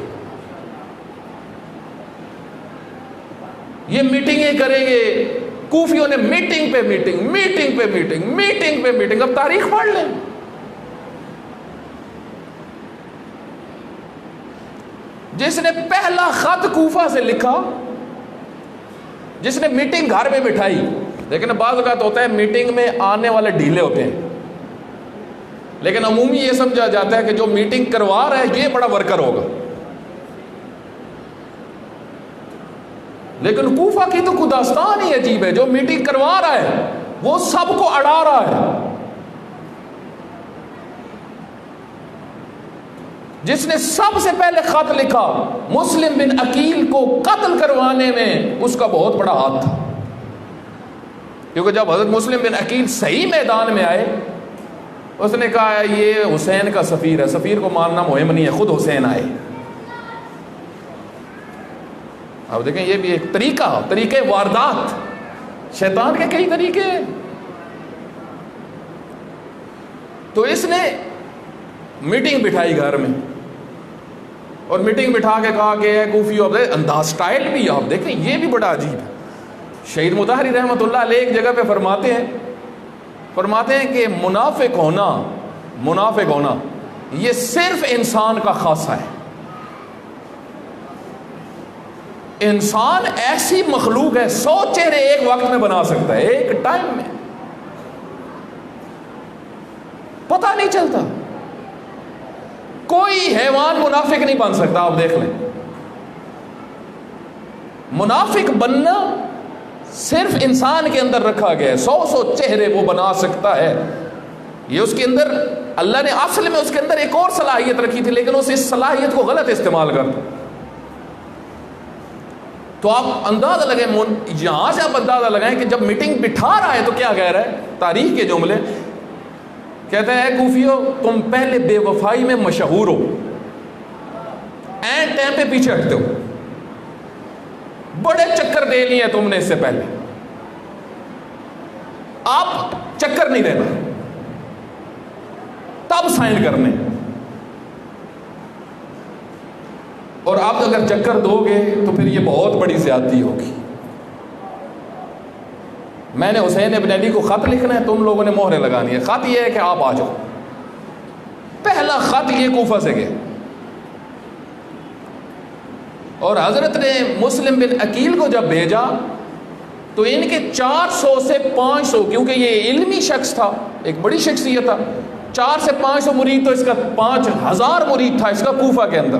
یہ میٹنگیں کریں گے، کوفیوں نے میٹنگ پہ میٹنگ، میٹنگ پہ میٹنگ، میٹنگ پہ میٹنگ. اب تاریخ پڑھ لیں. جس نے پہلا خط کوفہ سے لکھا، جس نے میٹنگ گھر میں بٹھائی. لیکن بعض اوقات ہوتا ہے میٹنگ میں آنے والے ڈھیلے ہوتے ہیں، لیکن عمومی یہ سمجھا جاتا ہے کہ جو میٹنگ کروا رہا ہے یہ بڑا ورکر ہوگا. لیکن کوفہ کی تو داستان ہی عجیب ہے. جو میٹنگ کروا رہا ہے وہ سب کو اڑا رہا ہے. جس نے سب سے پہلے خط لکھا مسلم بن عقیل کو قتل کروانے میں اس کا بہت بڑا ہاتھ تھا. کیونکہ جب حضرت مسلم بن عقیل صحیح میدان میں آئے، اس نے کہا یہ حسین کا سفیر ہے، سفیر کو ماننا مہم نہیں ہے، خود حسین آئے. اب دیکھیں یہ بھی ایک طریقے واردات. شیطان کے کئی طریقے ہیں. تو اس نے میٹنگ بٹھائی گھر میں، اور میٹنگ بٹھا کے کہا کہ اے کوفیو، انداز سٹائل بھی آپ دیکھیں یہ بھی بڑا عجیب ہے. شہید مطہری رحمۃ اللہ علیہ ایک جگہ پہ فرماتے ہیں کہ منافق ہونا یہ صرف انسان کا خاصہ ہے. انسان ایسی مخلوق ہے 100 چہرے ایک وقت میں بنا سکتا ہے، ایک ٹائم میں، پتہ نہیں چلتا. کوئی حیوان منافق نہیں بن سکتا. آپ دیکھ لیں، منافق بننا صرف انسان کے اندر رکھا گیا ہے. 100 چہرے وہ بنا سکتا ہے. یہ اس کے اندر اللہ نے اصل میں اس کے اندر ایک اور صلاحیت رکھی تھی، لیکن اس صلاحیت کو غلط استعمال کرتا. تو آپ اندازہ لگائیں، یہاں سے آپ اندازہ لگائیں کہ جب میٹنگ بٹھا رہا ہے تو کیا کہہ رہا ہے. تاریخ کے جملے کہتے ہیں، اے کوفیو تم پہلے بے وفائی میں مشہور ہو، اینڈ ٹائم پہ پیچھے ہٹتے ہو، بڑے چکر دے لیے تم نے اس سے پہلے، آپ چکر نہیں دینا، تب سائن کرنے. اور آپ اگر چکر دو گے تو پھر یہ بہت بڑی زیادتی ہوگی. میں نے حسین ابن علی کو خط لکھنا ہے، تم لوگوں نے مہریں لگانی ہے. خط یہ ہے کہ آپ آ جاؤ. پہلا خط یہ کوفہ سے گیا، اور حضرت نے مسلم بن عقیل کو جب بھیجا تو ان کے 400 سے 500، کیونکہ یہ علمی شخص تھا، ایک بڑی شخصیت تھا، 400 سے 500 مرید، تو اس کا 5000 مرید تھا اس کا کوفہ کے اندر،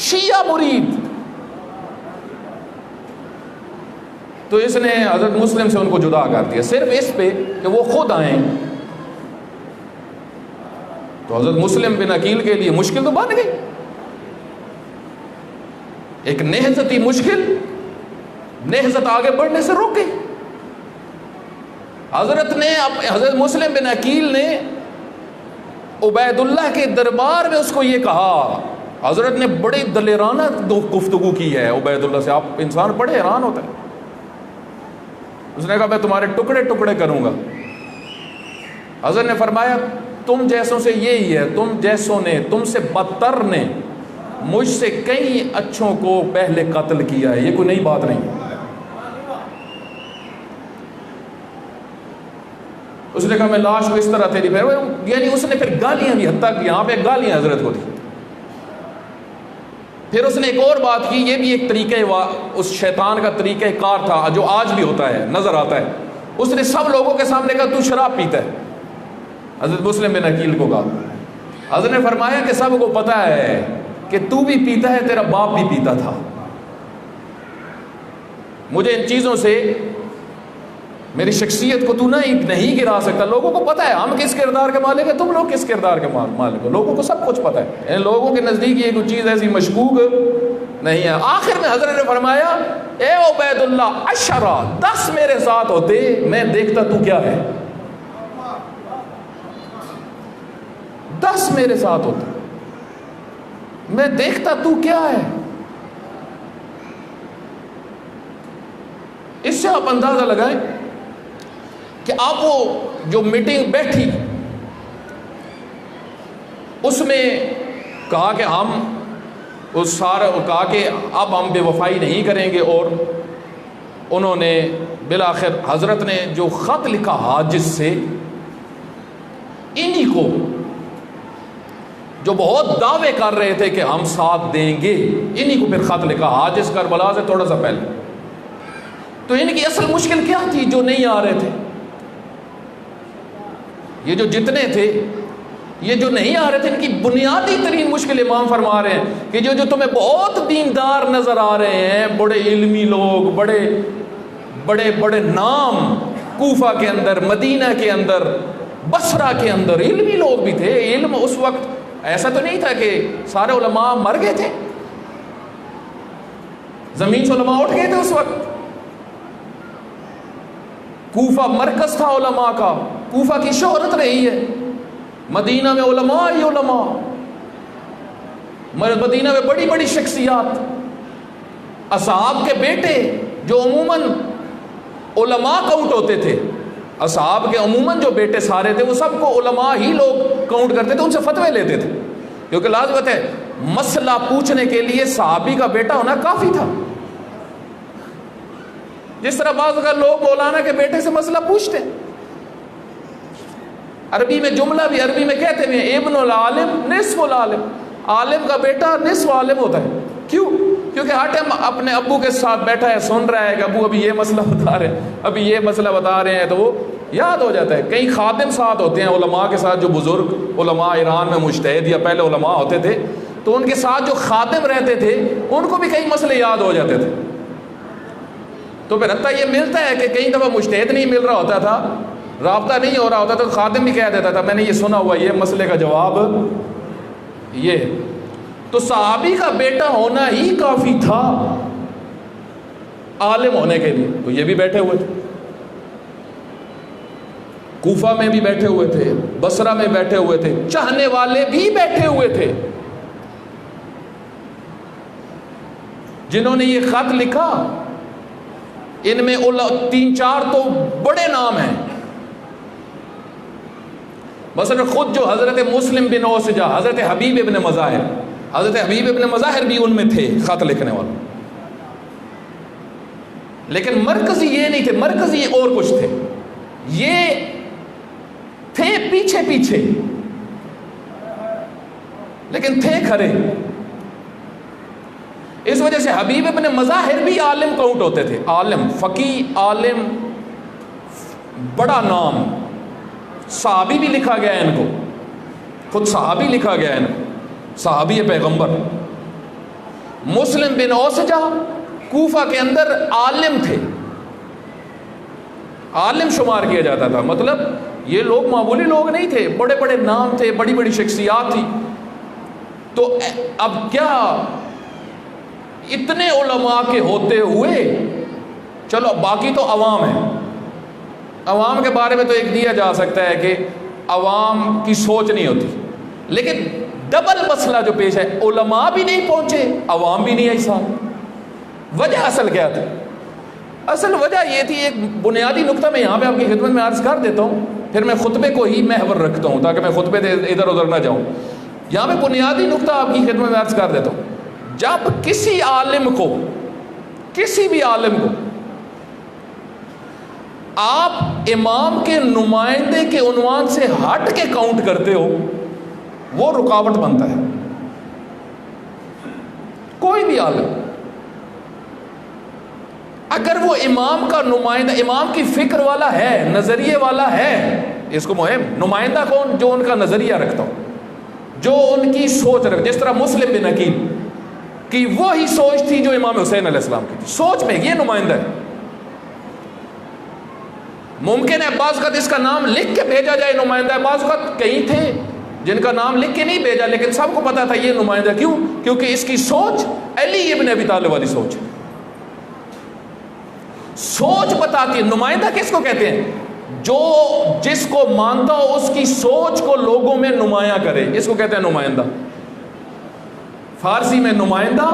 شیعہ مرید. تو اس نے حضرت مسلم سے ان کو جدا کر دیا صرف اس پہ کہ وہ خود آئیں. تو حضرت مسلم بن عقیل کے لیے مشکل تو بن گئی، ایک نہضتی مشکل، نہضت آگے بڑھنے سے روک گئی. حضرت مسلم بن عقیل نے عبید اللہ کے دربار میں اس کو یہ کہا. حضرت نے بڑی دلیرانہ گفتگو کی ہے عبید اللہ سے. آپ انسان بڑے حیران ہوتا ہے. اس نے کہا میں تمہارے ٹکڑے ٹکڑے کروں گا. حضرت نے فرمایا تم جیسوں سے یہی ہے، تم جیسوں نے، تم سے بدتر نے مجھ سے کئی اچھوں کو پہلے قتل کیا ہے، یہ کوئی نئی بات نہیں. اس نے کہا میں لاش کو اس طرح تیری پھر، یعنی اس نے پھر گالیاں دی، حتیٰ کہ یہاں پہ گالیاں حضرت کو دی. پھر اس نے ایک اور بات کی، یہ بھی ایک طریقہ اس شیطان کا طریقہ کار تھا جو آج بھی ہوتا ہے، نظر آتا ہے. اس نے سب لوگوں کے سامنے کہا تو شراب پیتا ہے. حضرت مسلم بن عقیل کو کہا. حضرت نے فرمایا کہ سب کو پتہ ہے کہ تو بھی پیتا ہے، تیرا باپ بھی پیتا تھا. مجھے ان چیزوں سے میری شخصیت کو تو نہیں گرا سکتا. لوگوں کو پتہ ہے ہم کس کردار کے مالک ہیں، تم لوگ کس کردار کے مالک ہو. لوگوں کو سب کچھ پتہ ہے. یعنی لوگوں کے نزدیک یہ کوئی چیز ایسی مشکوک نہیں ہے. آخر میں حضرت نے فرمایا اے عبید اللہ، 10 میرے ساتھ ہوتے میں دیکھتا تو کیا ہے. 10 میرے ساتھ ہوتے میں دیکھتا تو کیا ہے. اس سے آپ اندازہ لگائیں کہ آپ وہ جو میٹنگ بیٹھی اس میں کہا کہ کہا کہ اب ہم بے وفائی نہیں کریں گے، اور انہوں نے بالآخر حضرت نے جو خط لکھا حاجز سے، انہی کو جو بہت دعوے کر رہے تھے کہ ہم ساتھ دیں گے، انہی کو پھر خط لکھا حاجز کربلا سے تھوڑا سا پہلے. تو ان کی اصل مشکل کیا تھی جو نہیں آ رہے تھے؟ یہ جو جتنے تھے، یہ جو نہیں آ رہے تھے، ان کی بنیادی ترین مشکل امام فرما رہے ہیں کہ جو تمہیں بہت دیندار نظر آ رہے ہیں، بڑے علمی لوگ، بڑے بڑے بڑے نام، کوفہ کے اندر، مدینہ کے اندر، بصرہ کے اندر علمی لوگ بھی تھے. علم اس وقت ایسا تو نہیں تھا کہ سارے علماء مر گئے تھے، زمین سے علماء اٹھ گئے تھے اس وقت. کوفہ مرکز تھا علماء کا، کوفہ کی شہرت رہی ہے، مدینہ میں علماء ہی علماء، مدینہ میں بڑی بڑی شخصیات، اصحاب کے بیٹے جو عموماً علماء کاؤنٹ ہوتے تھے، اصحاب کے عموماً جو بیٹے سارے تھے وہ سب کو علماء ہی لوگ کاؤنٹ کرتے تھے، ان سے فتوے لیتے تھے، کیونکہ لازمت ہے مسئلہ پوچھنے کے لیے صحابی کا بیٹا ہونا کافی تھا. جس طرح بعض اگر لوگ مولانا کے بیٹے سے مسئلہ پوچھتے، عربی میں جملہ بھی عربی میں کہتے ہیں ابن العالم نصف العالم، عالم کا بیٹا نصف عالم ہوتا ہے. کیوں؟ کیونکہ ہر ٹائم اپنے ابو کے ساتھ بیٹھا ہے، سن رہا ہے کہ ابو ابھی یہ مسئلہ بتا رہے ہیں، ابھی یہ مسئلہ بتا رہے ہیں، تو وہ یاد ہو جاتا ہے. کئی خادم ساتھ ہوتے ہیں علماء کے ساتھ، جو بزرگ علماء ایران میں مجتہد یا پہلے علماء ہوتے تھے، تو ان کے ساتھ جو خادم رہتے تھے ان کو بھی کئی مسئلے یاد ہو جاتے تھے. تو پھر حتیٰ یہ ملتا ہے کہ کئی دفعہ مجتہد نہیں مل رہا ہوتا تھا، رابطہ نہیں ہو رہا ہوتا، تو خادم بھی کہہ دیتا تھا میں نے یہ سنا ہوا، یہ مسئلے کا جواب یہ ہے. تو صحابی کا بیٹا ہونا ہی کافی تھا عالم ہونے کے لیے. تو یہ بھی بیٹھے ہوئے تھے، کوفہ میں بھی بیٹھے ہوئے تھے، بصرہ میں بیٹھے ہوئے تھے، چاہنے والے بھی بیٹھے ہوئے تھے. جنہوں نے یہ خط لکھا ان میں 3-4 تو بڑے نام ہیں. مثلا خود جو حضرت مسلم بن اوسجہ، حضرت حبیب ابن مظاہر، حضرت حبیب ابن مظاہر بھی ان میں تھے خط لکھنے والے. لیکن مرکزی یہ نہیں تھے، مرکزی اور کچھ تھے، یہ تھے پیچھے پیچھے لیکن تھے کھڑے. اس وجہ سے حبیب ابن مظاہر بھی عالم کاؤنٹ ہوتے تھے، عالم، فقیہ، عالم، بڑا نام. صحابی بھی لکھا گیا ہے ان کو، خود صحابی لکھا گیا ہے ان کو، صحابی پیغمبر. مسلم بن اوسجہ کوفہ کے اندر عالم تھے، عالم شمار کیا جاتا تھا. مطلب یہ لوگ معمولی لوگ نہیں تھے، بڑے بڑے نام تھے، بڑی بڑی شخصیات تھی. تو اب کیا اتنے علماء کے ہوتے ہوئے، چلو باقی تو عوام ہے، عوام کے بارے میں تو ایک دیا جا سکتا ہے کہ عوام کی سوچ نہیں ہوتی، لیکن ڈبل مسئلہ جو پیش ہے، علماء بھی نہیں پہنچے، عوام بھی نہیں آئی ساتھ. وجہ اصل کیا تھی؟ اصل وجہ یہ تھی، ایک بنیادی نقطہ میں یہاں پہ آپ کی خدمت میں عرض کر دیتا ہوں، پھر میں خطبے کو ہی محور رکھتا ہوں تاکہ میں خطبے ادھر ادھر نہ جاؤں. یہاں پہ بنیادی نقطہ آپ کی خدمت میں عرض کر دیتا ہوں. جب کسی عالم کو، کسی بھی عالم کو آپ امام کے نمائندے کے عنوان سے ہٹ کے کاؤنٹ کرتے ہو، وہ رکاوٹ بنتا ہے. کوئی بھی عالم اگر وہ امام کا نمائندہ، امام کی فکر والا ہے، نظریے والا ہے، اس کو مہم نمائندہ کون؟ جو ان کا نظریہ رکھتا ہو، جو ان کی سوچ رکھتا. جس طرح مسلم بن عقیل کی وہی سوچ تھی جو امام حسین علیہ السلام کی تھی، سوچ میں یہ نمائندہ ہے. ممکن ہے بعض اوقات اس کا نام لکھ کے بھیجا جائے نمائندہ ہے، بعض اوقات کئی تھے جن کا نام لکھ کے نہیں بھیجا، لیکن سب کو پتا تھا یہ نمائندہ. کیوں؟ کیونکہ اس کی سوچ علی ابن ابی طالب والی سوچ ہے. سوچ بتاتی ہے. نمائندہ کس کو کہتے ہیں؟ جو جس کو مانتا ہو اس کی سوچ کو لوگوں میں نمایاں کرے، اس کو کہتے ہیں نمائندہ. فارسی میں نمائندہ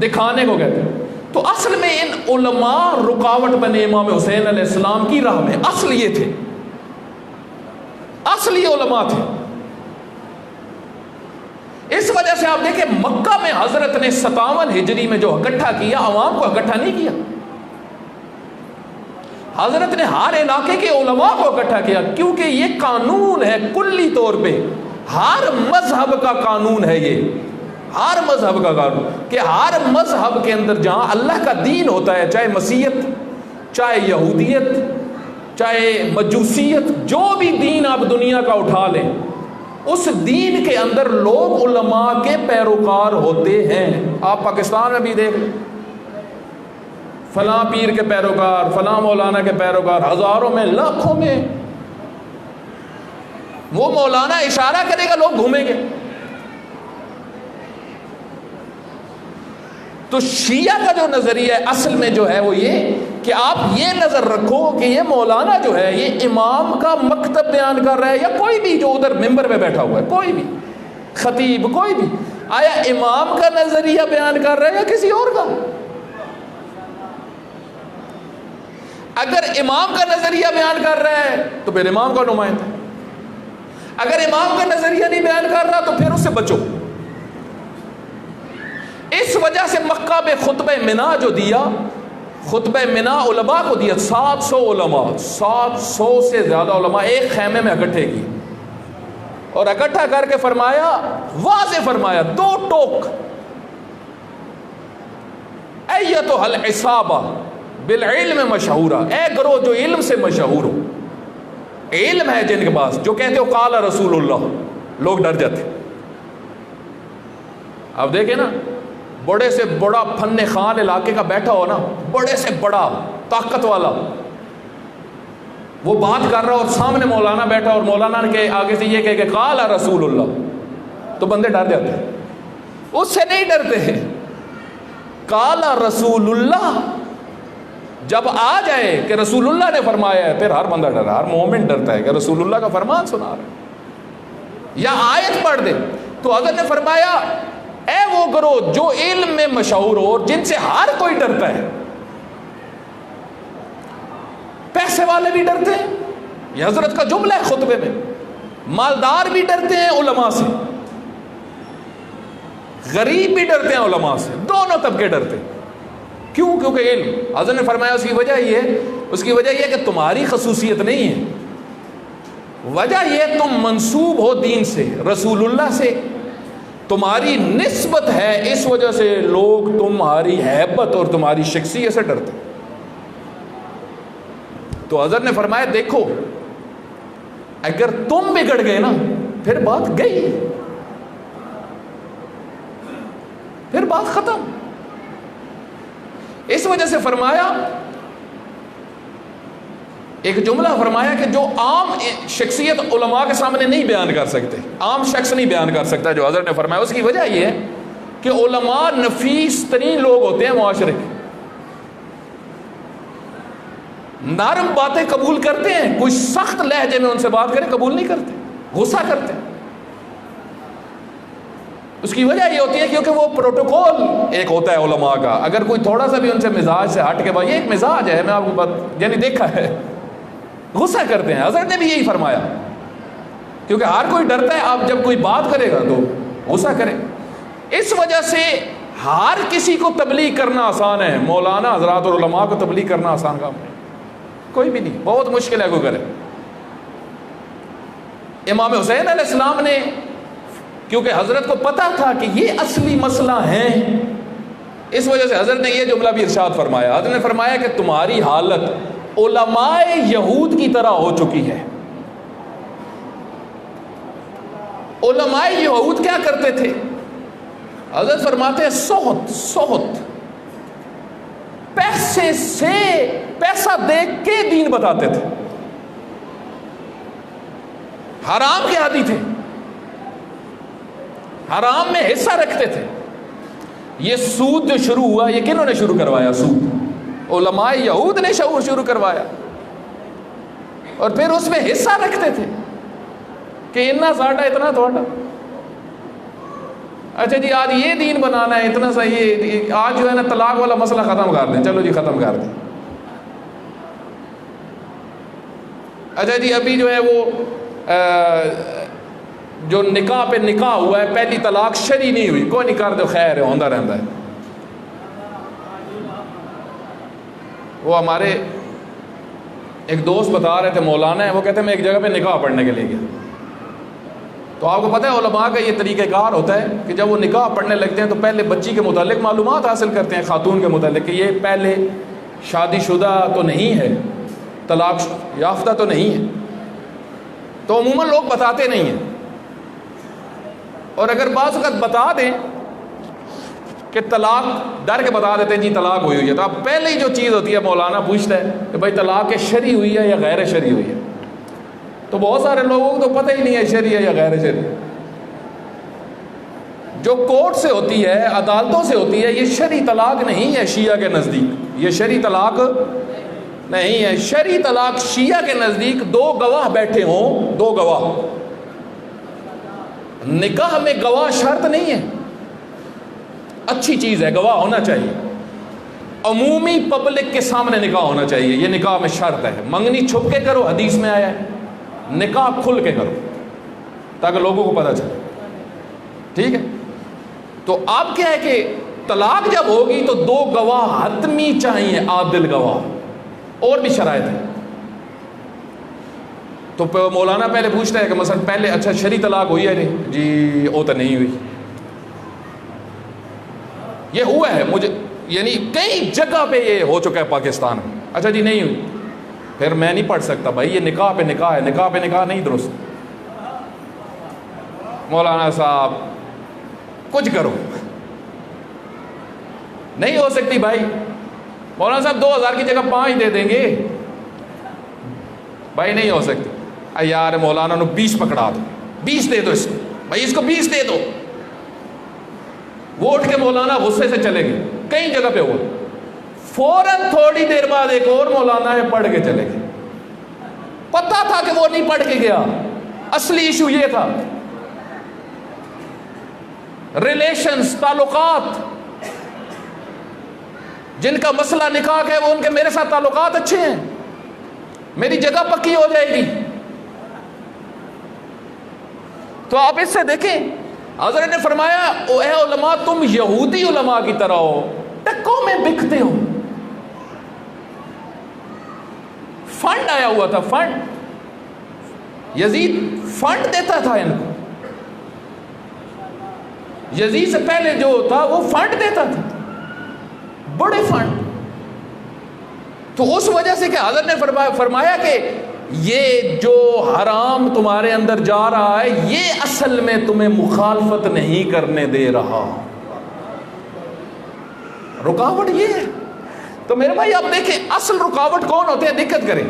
دکھانے کو کہتے ہیں. تو اصل میں ان علماء رکاوٹ بنے امام حسین علیہ السلام کی راہ میں. اصل یہ تھے، اصل یہ علماء تھے. اس وجہ سے آپ دیکھیں مکہ میں حضرت نے 57 ہجری میں جو اکٹھا کیا، عوام کو اکٹھا نہیں کیا. حضرت نے ہر علاقے کے علماء کو اکٹھا کیا، کیونکہ یہ قانون ہے کلی طور پہ، ہر مذہب کا قانون ہے یہ، ہر مذہب کا قانون، کہ ہر مذہب کے اندر جہاں اللہ کا دین ہوتا ہے، چاہے مسیحیت، چاہے یہودیت، چاہے مجوسیت، جو بھی دین آپ دنیا کا اٹھا لیں، اس دین کے اندر لوگ علماء کے پیروکار ہوتے ہیں۔ آپ پاکستان میں بھی دیکھ لیں، فلاں پیر کے پیروکار، فلاں مولانا کے پیروکار ہزاروں میں، لاکھوں میں۔ وہ مولانا اشارہ کرے گا، لوگ گھومیں گے۔ تو شیعہ کا جو نظریہ ہے اصل میں جو ہے وہ یہ کہ آپ یہ نظر رکھو کہ یہ مولانا جو ہے یہ امام کا مکتب بیان کر رہا ہے، یا کوئی بھی جو ادھر ممبر پہ بیٹھا ہوا ہے، کوئی بھی خطیب، کوئی بھی، آیا امام کا نظریہ بیان کر رہا ہے یا کسی اور کا؟ اگر امام کا نظریہ بیان کر رہا ہے تو پھر امام کا نمائندہ، اگر امام کا نظریہ نہیں بیان کر رہا تو پھر اس سے بچو۔ اس وجہ سے مکہ میں خطبہ منا جو دیا، خطبہ منا علماء کو دیا، 700 علماء، 700 سے زیادہ علماء ایک خیمے میں اکٹھے کی، اور اکٹھا کر کے فرمایا، واضح فرمایا، 2 ٹوک، ایتھا العصابہ بالعلم مشہورہ، اے گروہ جو علم سے مشہور ہو، علم ہے جن کے پاس، جو کہتے ہو قال رسول اللہ، لوگ ڈر جاتے۔ اب دیکھیں نا، بڑے سے بڑا فن خان علاقے کا بیٹھا ہو نا، بڑے سے بڑا طاقت والا، وہ بات کر رہا اور سامنے مولانا بیٹھا اور مولانا کے آگے سے یہ کہے کہ قال رسول اللہ، تو بندے ڈر جاتے ہیں، اس سے نہیں ڈرتے ہیں۔ قال رسول اللہ جب آ جائے کہ رسول اللہ نے فرمایا ہے، پھر ہر بندہ ڈر رہا، ہر مومن ڈرتا ہے کہ رسول اللہ کا فرمان سنا رہا ہے، یا آیت پڑھ دے۔ تو حضرت نے فرمایا، اے وہ گروہ جو علم میں مشہور ہو اور جن سے ہر کوئی ڈرتا ہے، پیسے والے بھی ڈرتے ہیں، یہ حضرت کا جملہ ہے خطبے میں، مالدار بھی ڈرتے ہیں علماء سے، غریب بھی ڈرتے ہیں علماء سے، دونوں طبقے ڈرتے ہیں۔ کیوں؟ کیونکہ علم، حضرت نے فرمایا اس کی وجہ یہ ہے کہ تمہاری خصوصیت نہیں ہے، وجہ یہ تم منسوب ہو دین سے، رسول اللہ سے، تمہاری نسبت ہے، اس وجہ سے لوگ تمہاری ہیبت اور تمہاری شخصیت سے ڈرتے۔ تو حضرت نے فرمایا دیکھو، اگر تم بگڑ گئے نا، پھر بات گئی، پھر بات ختم۔ اس وجہ سے فرمایا، ایک جملہ فرمایا کہ جو عام شخصیت علماء کے سامنے نہیں بیان کر سکتے، عام شخص نہیں بیان کر سکتا، جو حضرت نے فرمایا، اس کی وجہ یہ ہے کہ علماء نفیس ترین لوگ ہوتے ہیں معاشرے کے، نرم باتیں قبول کرتے ہیں، کوئی سخت لہجے میں ان سے بات کرے قبول نہیں کرتے، غصہ کرتے ہیں۔ اس کی وجہ یہ ہوتی ہے کیونکہ وہ پروٹوکول ایک ہوتا ہے علماء کا، اگر کوئی تھوڑا سا بھی ان سے مزاج سے ہٹ کے، بھائی یہ ایک مزاج ہے، میں آپ کو بات یعنی دیکھا ہے، غصہ کرتے ہیں۔ حضرت نے بھی یہی فرمایا، کیونکہ ہر کوئی ڈرتا ہے، آپ جب کوئی بات کرے گا تو غصہ کرے۔ اس وجہ سے ہر کسی کو تبلیغ کرنا آسان ہے، مولانا حضرات اور علماء کو تبلیغ کرنا آسان کام ہے کوئی بھی نہیں، بہت مشکل ہے کوئی کرے۔ امام حسین علیہ السلام نے، کیونکہ حضرت کو پتا تھا کہ یہ اصلی مسئلہ ہے، اس وجہ سے حضرت نے یہ جملہ بھی ارشاد فرمایا، حضرت نے فرمایا کہ تمہاری حالت علماء یہود کی طرح ہو چکی ہے۔ علماء یہود کیا کرتے تھے؟ حضرت فرماتے ہیں سخت پیسے سے، پیسہ دے کے دین بتاتے تھے، حرام کے عادی تھے، حرام میں حصہ رکھتے تھے۔ یہ سود جو شروع ہوا، یہ کنہوں نے شروع کروایا؟ سود علماء یہود نے شروع کروایا، اور پھر اس میں حصہ رکھتے تھے کہ اتنا ساٹا اتنا تھوڑا، اچھا جی آج یہ دین بنانا ہے اتنا صحیح، آج جو ہے نا طلاق والا مسئلہ ختم کر دیں، چلو جی ختم کر دیں۔ اچھا جی ابھی جو ہے وہ جو نکاح پہ نکاح ہوا ہے، پہلی طلاق شرعی نہیں ہوئی، کوئی نہیں کر دو، خیر ہے، ہوتا رہتا ہے۔ وہ ہمارے ایک دوست بتا رہے تھے مولانا ہے، وہ کہتے ہیں میں ایک جگہ پہ نکاح پڑھنے کے لیے گیا. تو آپ کو پتہ ہے علماء کا یہ طریقہ کار ہوتا ہے کہ جب وہ نکاح پڑھنے لگتے ہیں تو پہلے بچی کے متعلق معلومات حاصل کرتے ہیں، خاتون کے متعلق، کہ یہ پہلے شادی شدہ تو نہیں ہے، طلاق یافتہ تو نہیں ہے. تو عموماً لوگ بتاتے نہیں ہیں، اور اگر بعض وقت بتا دیں کہ طلاق ڈر کے بتا دیتے ہیں جی طلاق ہوئی ہے، تو اب پہلے ہی جو چیز ہوتی ہے مولانا پوچھتا ہے کہ بھائی طلاق شرعی ہوئی ہے یا غیر شرعی ہوئی ہے. تو بہت سارے لوگوں کو تو پتہ ہی نہیں ہے شرعی ہے یا غیر شرعی. جو کورٹ سے ہوتی ہے، عدالتوں سے ہوتی ہے، یہ شرعی طلاق نہیں ہے شیعہ کے نزدیک. یہ شرعی طلاق نہیں ہے. شرعی طلاق شیعہ کے نزدیک 2 گواہ بیٹھے ہوں، 2 گواہ. نکاح میں گواہ شرط نہیں ہے، اچھی چیز ہے، گواہ ہونا چاہیے. عمومی پبلک کے سامنے نکاح ہونا چاہیے، یہ نکاح میں شرط ہے. منگنی چھپ کے کرو، حدیث میں آیا ہے. نکاح کھل کے کرو تاکہ لوگوں کو پتہ چلے. ٹھیک ہے. تو اب کیا ہے کہ طلاق جب ہوگی تو 2 گواہ حتمی چاہیے، عادل گواہ. اور بھی شرائط ہیں. تو مولانا پہلے پوچھتا ہے کہ مثلا پہلے اچھا شرعی طلاق ہوئی ہے؟ جی وہ تو نہیں ہوئی. یہ ہوا ہے مجھے، یعنی کئی جگہ پہ یہ ہو چکا ہے پاکستان میں. اچھا جی نہیں ہوئی، پھر میں نہیں پڑھ سکتا بھائی، یہ نکاح پہ نکاح ہے، نکاح پہ نکاح نہیں درست. مولانا صاحب کچھ کرو. نہیں ہو سکتی بھائی. مولانا صاحب 2000 کی جگہ 5 دے دیں گے. بھائی نہیں ہو سکتی. یار مولانا نے 20 پکڑا دو، 20 دے دو اس کو، بھائی اس کو 20 دے دو. وہ اٹھ کے مولانا غصے سے چلے گئے. کئی جگہ پہ ہوا. فوراً تھوڑی دیر بعد ایک اور مولانا ہے پڑھ کے چلے گئے. پتا تھا کہ وہ نہیں پڑھ کے گیا. اصلی ایشو یہ تھا، ریلیشنز، تعلقات. جن کا مسئلہ نکاح ہے وہ ان کے میرے ساتھ تعلقات اچھے ہیں، میری جگہ پکی ہو جائے گی. تو آپ اس سے دیکھیں، حضرت نے فرمایا اے علماء تم یہودی علماء کی طرح ہو، ٹکوں میں بکتے ہو. فنڈ آیا ہوا تھا، فنڈ. یزید فنڈ دیتا تھا ان کو. یزید سے پہلے جو تھا وہ فنڈ دیتا تھا، بڑے فنڈ. تو اس وجہ سے کہ حضرت نے فرمایا کہ یہ جو حرام تمہارے اندر جا رہا ہے یہ اصل میں تمہیں مخالفت نہیں کرنے دے رہا، رکاوٹ یہ ہے. تو میرے بھائی آپ دیکھیں اصل رکاوٹ کون ہوتے ہیں، دقت کریں.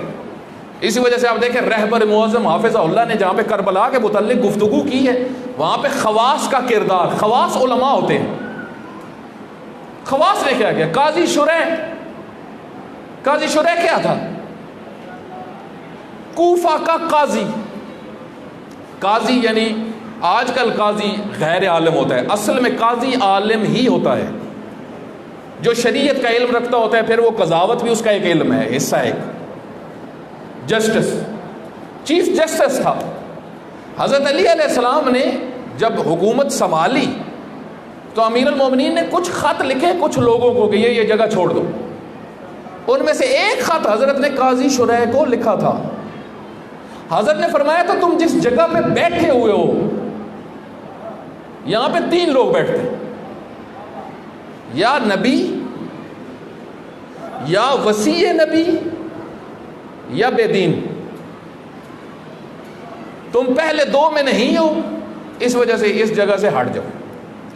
اسی وجہ سے آپ دیکھیں رہبر معظم حافظ اللہ نے جہاں پہ کربلا کے متعلق گفتگو کی ہے وہاں پہ خواص کا کردار، خواص علماء ہوتے ہیں. خواص نے کیا کیا؟ قاضی شریح. قاضی شریح کیا تھا؟ کوفہ کا قاضی. قاضی یعنی آج کل قاضی غیر عالم ہوتا ہے، اصل میں قاضی عالم ہی ہوتا ہے جو شریعت کا علم رکھتا ہوتا ہے. پھر وہ قضاوت بھی اس کا ایک علم ہے، حصہ ایک. جسٹس، چیف جسٹس تھا. حضرت علی علیہ السلام نے جب حکومت سنبھالی تو امیر المومنین نے کچھ خط لکھے کچھ لوگوں کو کہ یہ جگہ چھوڑ دو. ان میں سے ایک خط حضرت نے قاضی شریح کو لکھا تھا. حضرت نے فرمایا تھا تم جس جگہ پہ بیٹھے ہوئے ہو یہاں پہ 3 لوگ بیٹھتے ہیں، یا نبی، یا وصی نبی، یا بے دین. تم پہلے 2 میں نہیں ہو، اس وجہ سے اس جگہ سے ہٹ جاؤ.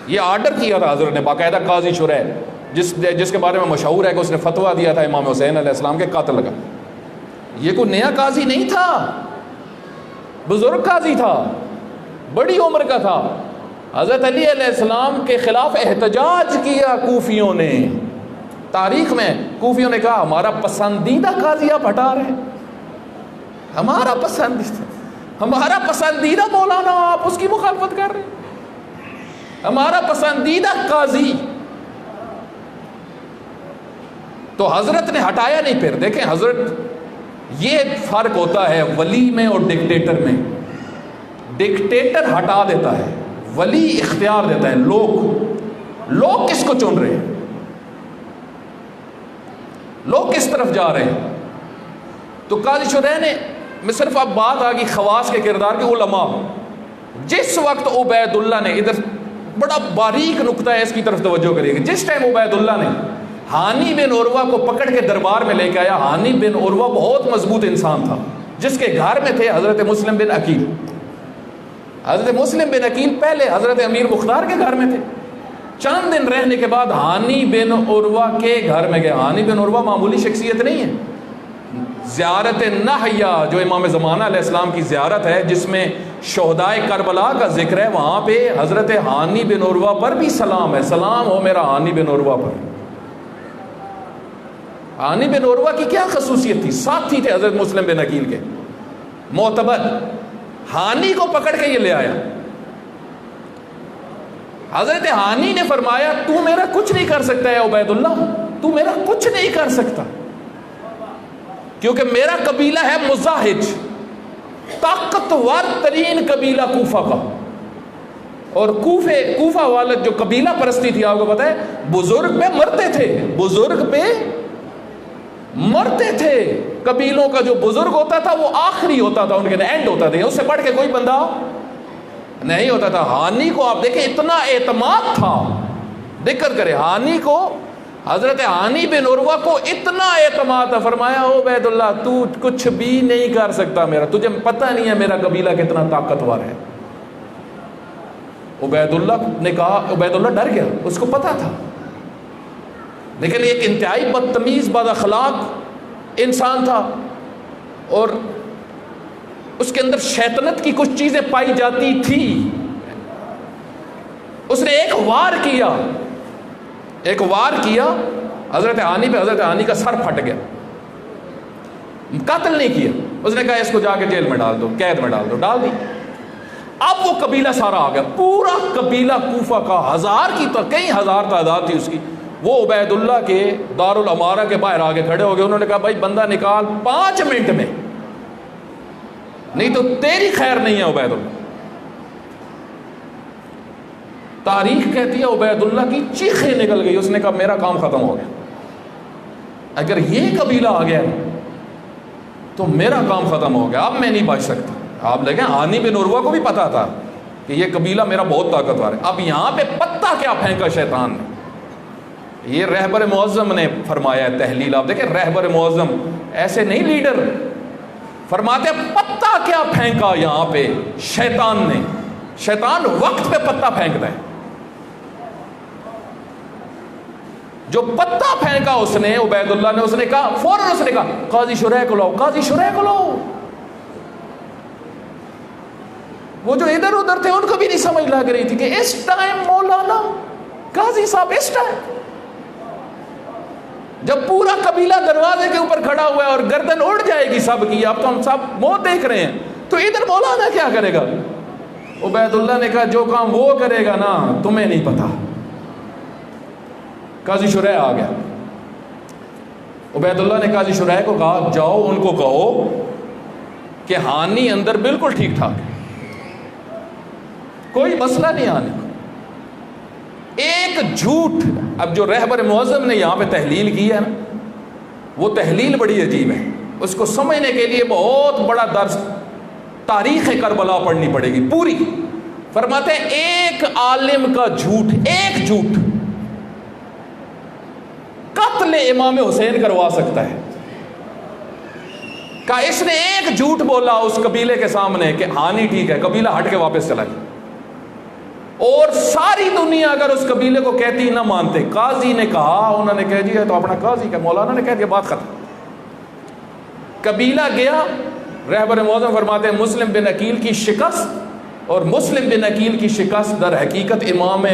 یہ آرڈر کیا تھا حضرت نے باقاعدہ قاضی شریح، جس کے بارے میں مشہور ہے کہ اس نے فتویٰ دیا تھا امام حسین علیہ السلام کے قاتل کا. یہ کوئی نیا قاضی نہیں تھا، بزرگ قاضی تھا، بڑی عمر کا تھا. حضرت علی علیہ السلام کے خلاف احتجاج کیا کوفیوں نے. تاریخ میں کوفیوں نے کہا ہمارا پسندیدہ قاضی آپ ہٹا رہے ہیں، ہمارا پسندیدہ مولانا آپ اس کی مخالفت کر رہے ہیں، ہمارا پسندیدہ قاضی. تو حضرت نے ہٹایا نہیں. پھر دیکھیں حضرت، یہ فرق ہوتا ہے ولی میں اور ڈکٹیٹر میں. ڈکٹیٹر ہٹا دیتا ہے، ولی اختیار دیتا ہے. لوگ کس کو چن رہے ہیں، لوگ کس طرف جا رہے ہیں. تو قاضی شریح نے میں صرف اب بات آ گئی خواص کے کردار کے علماء. جس وقت عبید اللہ نے ادھر بڑا باریک نقطہ ہے اس کی طرف توجہ کریے گا. جس ٹائم عبید اللہ نے ہانی بن عروہ کو پکڑ کے دربار میں لے کے آیا. ہانی بن عروہ بہت مضبوط انسان تھا جس کے گھر میں تھے حضرت مسلم بن عقیل. حضرت مسلم بن عقیل پہلے حضرت امیر مختار کے گھر میں تھے. چند دن رہنے کے بعد ہانی بن عروہ کے گھر میں گئے. ہانی بن عروہ معمولی شخصیت نہیں ہے. زیارت نہیا جو امام زمانہ علیہ السلام کی زیارت ہے جس میں شہدائے کربلا کا ذکر ہے, وہاں پہ حضرت ہانی بن عروہ پر بھی سلام ہے. سلام ہو میرا ہانی بن عروہ پر. ہانی بن عروہ کی کیا خصوصیت تھی؟ ساتھی تھے حضرت مسلم بن عقیل کے معتبر. ہانی کو پکڑ کے یہ لے آیا. حضرت ہانی نے فرمایا تو میرا کچھ نہیں کر سکتا ہے عبید اللہ, تو میرا کچھ نہیں کر سکتا, کیونکہ میرا قبیلہ ہے مزاحج, طاقتور ترین قبیلہ کوفہ کا. اور کوفہ والا جو قبیلہ پرستی تھی آپ کو پتہ ہے, بزرگ پہ مرتے تھے, بزرگ پہ مرتے تھے. قبیلوں کا جو بزرگ ہوتا تھا وہ آخری ہوتا تھا, ان کے اینڈ ہوتا تھا, اس سے بڑھ کے کوئی بندہ نہیں ہوتا تھا. ہانی کو آپ دیکھیں اتنا اعتماد تھا, دقت کرے ہانی کو, حضرت ہانی بن عروہ کو اتنا اعتماد تھا. فرمایا او عبید اللہ تو کچھ بھی نہیں کر سکتا میرا, تجھے پتہ نہیں ہے میرا قبیلہ کتنا طاقتور ہے. عبید اللہ نے کہا, عبید اللہ ڈر گیا, اس کو پتا تھا, لیکن ایک انتہائی بدتمیز بد اخلاق انسان تھا اور اس کے اندر شیطنت کی کچھ چیزیں پائی جاتی تھی. اس نے ایک وار کیا حضرت ہانی پہ. حضرت ہانی کا سر پھٹ گیا. قتل نہیں کیا, اس نے کہا اس کو جا کے جیل میں ڈال دو, قید میں ڈال دو. ڈال دی. اب وہ قبیلہ سارا آ گیا, پورا قبیلہ کوفہ کا, ہزار کی تو کئی ہزار تعداد تھی اس کی. وہ عبید اللہ کے دارالامارہ کے باہر آگے کھڑے ہو گئے. انہوں نے کہا بھائی بندہ نکال 5 منٹ میں, نہیں تو تیری خیر نہیں ہے عبید اللہ. تاریخ کہتی ہے عبید اللہ کی چیخیں نکل گئی. اس نے کہا میرا کام ختم ہو گیا, اگر یہ قبیلہ آ گیا تو میرا کام ختم ہو گیا, اب میں نہیں بچ سکتا. آپ دیکھیں ہانی بن عروہ کو بھی پتا تھا کہ یہ قبیلہ میرا بہت طاقتور ہے. اب یہاں پہ پتہ کیا پھینکا شیطان نے, یہ رہبر معظم نے فرمایا ہے تحلیل. آپ دیکھیں رہبر معظم ایسے نہیں لیڈر, فرماتے پتہ کیا پھینکا یہاں پہ شیطان نے. شیطان وقت پہ پتہ پھینکتا ہے. جو پتہ پھینکا اس نے عبید اللہ نے, اس نے کہا فوراً, اس نے کہا قاضی شریح کو لاؤ, قاضی شریح کو لاؤ. وہ جو ادھر ادھر تھے ان کو بھی نہیں سمجھ لگ رہی تھی کہ اس ٹائم مولانا قاضی صاحب اس ٹائم, جب پورا قبیلہ دروازے کے اوپر کھڑا ہوا ہے اور گردن اڑ جائے گی سب کی, اب تو ہم سب موت دیکھ رہے ہیں, تو ادھر مولانا کیا کرے گا. عبید اللہ نے کہا جو کام وہ کرے گا نا تمہیں نہیں پتا. قاضی شریح آ گیا. عبید اللہ نے قاضی شریح کو کہا جاؤ ان کو کہو کہ ہانی اندر بالکل ٹھیک ٹھاک ہے, کوئی مسئلہ نہیں آنے کو. ایک جھوٹ, اب جو رہبر معظم نے یہاں پہ تحلیل کی ہے نا, وہ تحلیل بڑی عجیب ہے. اس کو سمجھنے کے لیے بہت بڑا درس تاریخ کربلا پڑھنی پڑے گی پوری. فرماتے ہیں ایک عالم کا جھوٹ, ایک جھوٹ قتل امام حسین کروا سکتا ہے. کہ اس نے ایک جھوٹ بولا اس قبیلے کے سامنے کہ ہانی ٹھیک ہے, قبیلہ ہٹ کے واپس چلا گیا, اور ساری دنیا اگر اس قبیلے کو کہتی نہ مانتے. قاضی نے کہا, انہوں نے کہہ دیا تو اپنا قاضی کا, مولانا نے کہہ دیا بات ختم. قبیلہ گیا. رہبر معظم فرماتے ہیں مسلم بن عقیل کی شکست, اور مسلم بن عقیل کی شکست در حقیقت امام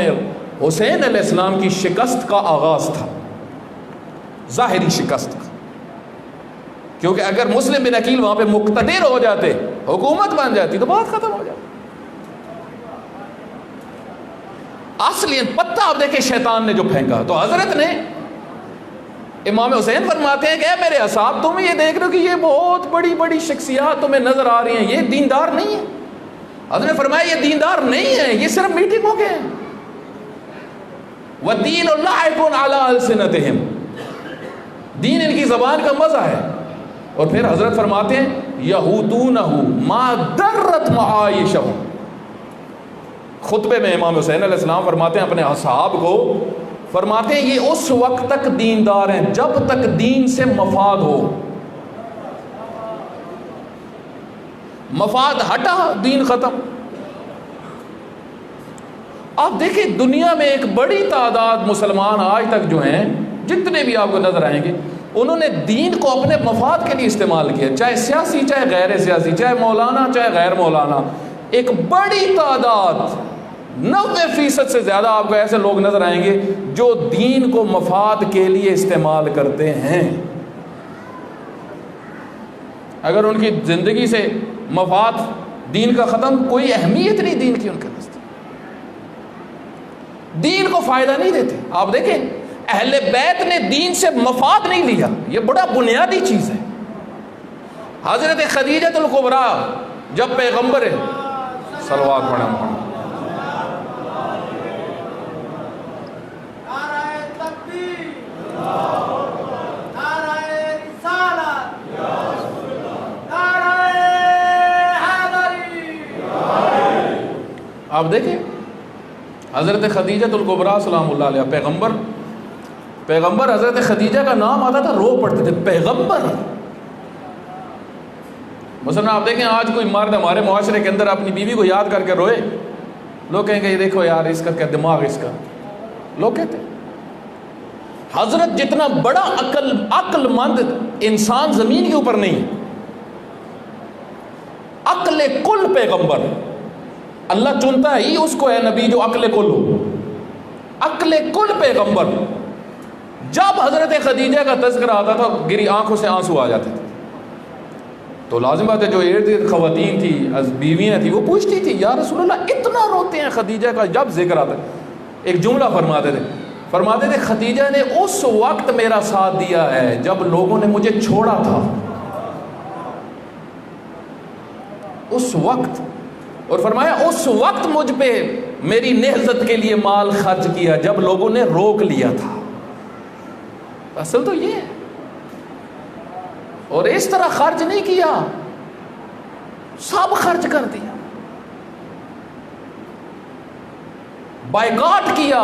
حسین علیہ السلام کی شکست کا آغاز تھا, ظاہری شکست کا. کیونکہ اگر مسلم بن عقیل وہاں پہ مقتدر ہو جاتے, حکومت بن جاتی, تو بات ختم ہو جاتی. اصلی پتہ آپ دیکھیں شیطان نے جو پھینکا. تو حضرت نے امام حسین فرماتے ہیں کہ اے میرے اصحاب تم یہ دیکھ رہے ہو کہ یہ بہت بڑی بڑی شخصیات تمہیں نظر آ رہی ہیں, یہ دیندار نہیں ہے. حضرت نے فرمایا یہ دیندار نہیں ہے, یہ صرف میٹنگوں کے ہیں. وَالدِّينُ لَعِبٌ عَلَىٰ أَلْسِنَتِهِمْ, دین ان کی زبان کا مزہ ہے. اور پھر حضرت فرماتے ہیں یہودونہ ما درت معایشہم. خطبے میں امام حسین علیہ السلام فرماتے ہیں اپنے اصحاب کو، فرماتے ہیں یہ اس وقت تک دیندار ہیں جب تک دین سے مفاد ہو. مفاد ہٹا دین ختم. آپ دیکھیں دنیا میں ایک بڑی تعداد مسلمان آج تک جو ہیں، جتنے بھی آپ کو نظر آئیں گے، انہوں نے دین کو اپنے مفاد کے لیے استعمال کیا، چاہے سیاسی چاہے غیر سیاسی، چاہے مولانا چاہے غیر مولانا. ایک بڑی تعداد 90% سے زیادہ آپ کو ایسے لوگ نظر آئیں گے جو دین کو مفاد کے لیے استعمال کرتے ہیں. اگر ان کی زندگی سے مفاد دین کا ختم، کوئی اہمیت نہیں دین کی ان کے نزدیک، دین کو فائدہ نہیں دیتے. آپ دیکھیں اہل بیت نے دین سے مفاد نہیں لیا، یہ بڑا بنیادی چیز ہے. حضرت خدیجہ الکبریٰ جب پیغمبر ہے، صلوات پڑھیں محمد، آپ دیکھیں حضرت خدیجہ الکبریٰ سلام اللہ علیہ، پیغمبر حضرت خدیجہ کا نام آتا تھا رو پڑتے تھے پیغمبر. مثلا آپ دیکھیں آج کوئی مرد ہمارے معاشرے کے اندر اپنی بیوی کو یاد کر کے روئے، لوگ کہیں گے یہ دیکھو یار اس کا کیا دماغ اس کا. لوگ کہتے ہیں حضرت جتنا بڑا عقل مند انسان زمین کے اوپر نہیں، عقل کل پیغمبر اللہ چنتا ہی اس کو ہے نبی جو عقل کل ہو. عقل کل پیغمبر. جب حضرت خدیجہ کا تذکرہ آتا تھا گری آنکھوں سے آنسو آ جاتے تھے. تو لازم بات ہے جو ارد گرد خواتین تھی، بیویاں تھیں، وہ پوچھتی تھی یا رسول اللہ اتنا روتے ہیں خدیجہ کا جب ذکر آتا ہے. ایک جملہ فرماتے تھے خدیجہ نے اس وقت میرا ساتھ دیا ہے جب لوگوں نے مجھے چھوڑا تھا، اس وقت. اور فرمایا اس وقت مجھ پہ میری نہضت کے لیے مال خرچ کیا جب لوگوں نے روک لیا تھا. اصل تو یہ ہے. اور اس طرح خرچ نہیں کیا، سب خرچ کر دیا، بائیکاٹ کیا.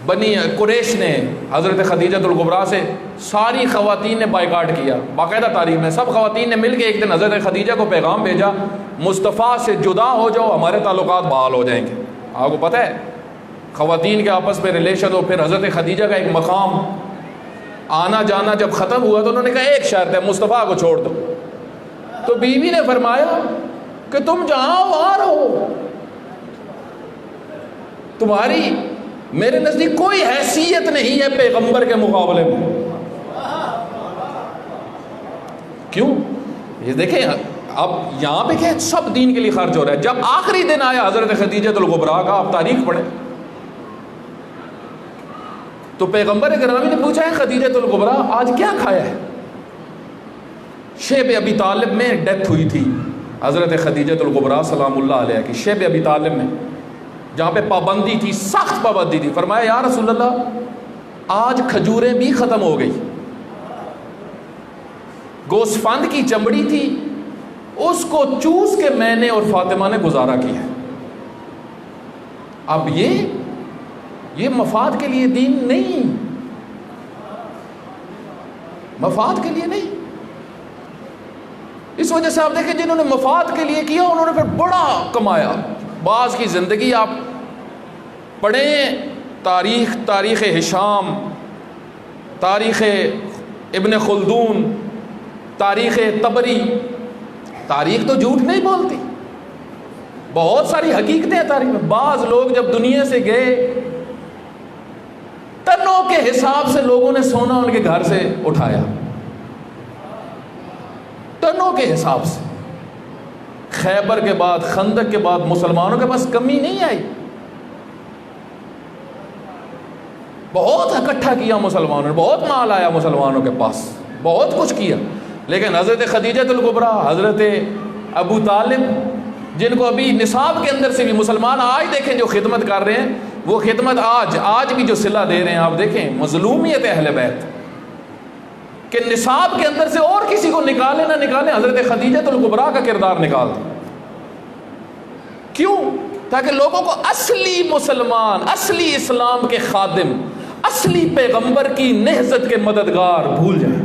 بنی قریش نے حضرت خدیجہ الکبریٰ سے ساری خواتین نے بائیکاٹ کیا. باقاعدہ تاریخ میں سب خواتین نے مل کے ایک دن حضرت خدیجہ کو پیغام بھیجا مصطفیٰ سے جدا ہو جاؤ، ہمارے تعلقات بحال ہو جائیں گے. آپ کو پتہ ہے خواتین کے آپس میں ریلیشن ہو. پھر حضرت خدیجہ کا ایک مقام آنا جانا جب ختم ہوا تو انہوں نے کہا ایک شرط ہے، مصطفیٰ کو چھوڑ دو. تو بیوی نے فرمایا کہ تم جہاں وہاں رہو، تمہاری میرے نزدیک کوئی حیثیت نہیں ہے پیغمبر کے مقابلے میں. کیوں؟ یہ دیکھیں اب یہاں پہ کیا سب دین کے لیے خرچ ہو رہا ہے. جب آخری دن آیا حضرت خدیجہ الکبریٰ کا، آپ تاریخ پڑھیں تو پیغمبر گرامی نے پوچھا ہے خدیجہ الکبریٰ آج کیا کھایا ہے؟ شیب ابی طالب میں ڈیتھ ہوئی تھی حضرت خدیجہ الکبریٰ سلام اللہ علیہ کی، شیب ابی طالب میں، جہاں پہ پابندی تھی، سخت پابندی تھی. فرمایا یا رسول اللہ آج کھجوریں بھی ختم ہو گئی، گوسفند کی چمڑی تھی اس کو چوس کے میں نے اور فاطمہ نے گزارا کیا. اب یہ مفاد کے لیے دین نہیں، مفاد کے لیے نہیں. اس وجہ سے آپ دیکھیں جنہوں نے مفاد کے لیے کیا انہوں نے پھر بڑا کمایا. بعض کی زندگی آپ پڑھیں، تاریخ ہشام، تاریخ ابن خلدون، تاریخ طبری. تاریخ تو جھوٹ نہیں بولتی، بہت ساری حقیقتیں ہیں تاریخ میں. بعض لوگ جب دنیا سے گئے ٹنوں کے حساب سے لوگوں نے سونا ان کے گھر سے اٹھایا، ٹنوں کے حساب سے. خیبر کے بعد، خندق کے بعد مسلمانوں کے پاس کمی نہیں آئی، بہت اکٹھا کیا مسلمانوں نے، بہت مال آیا مسلمانوں کے پاس، بہت کچھ کیا. لیکن حضرت خدیجہ الکبریٰ، حضرت ابو طالب، جن کو ابھی نصاب کے اندر سے بھی مسلمان آج دیکھیں جو خدمت کر رہے ہیں، وہ خدمت آج بھی جو صلہ دے رہے ہیں. آپ دیکھیں مظلومیت اہل بیت، کہ نصاب کے اندر سے اور کسی کو نکالے نہ نکالے، حضرت خدیجہ الکبریٰ کا کردار نکال دیں۔ کیوں؟ تاکہ لوگوں کو اصلی مسلمان، اصلی اسلام کے خادم، اصلی پیغمبر کی نہضت کے مددگار بھول جائیں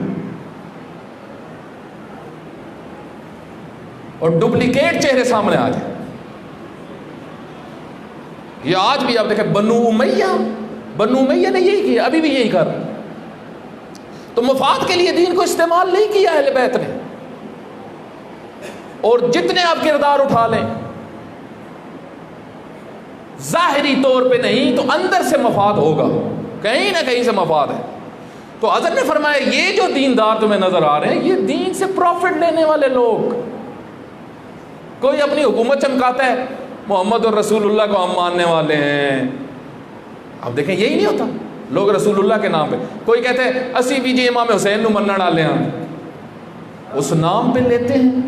اور ڈپلیکیٹ چہرے سامنے آ جائیں۔ یہ آج بھی آپ دیکھیں، بنو امیہ نے یہی کیا، ابھی بھی یہی کر رہا۔ تو مفاد کے لیے دین کو استعمال نہیں کیا اہل بیت نے، اور جتنے آپ کردار اٹھا لیں ظاہری طور پہ نہیں تو اندر سے مفاد ہوگا، کہیں نہ کہیں سے مفاد ہے۔ تو حضرت نے فرمایا یہ جو دیندار تمہیں نظر آ رہے ہیں یہ دین سے پروفٹ لینے والے لوگ، کوئی اپنی حکومت چمکاتا ہے محمد اور رسول اللہ کو ہم ماننے والے ہیں، اب دیکھیں یہی نہیں ہوتا لوگ رسول اللہ کے نام پہ، کوئی کہتے ہیں اسی بھی جی امام حسین نو مننا ڈالے ہیں، اس نام پہ لیتے ہیں۔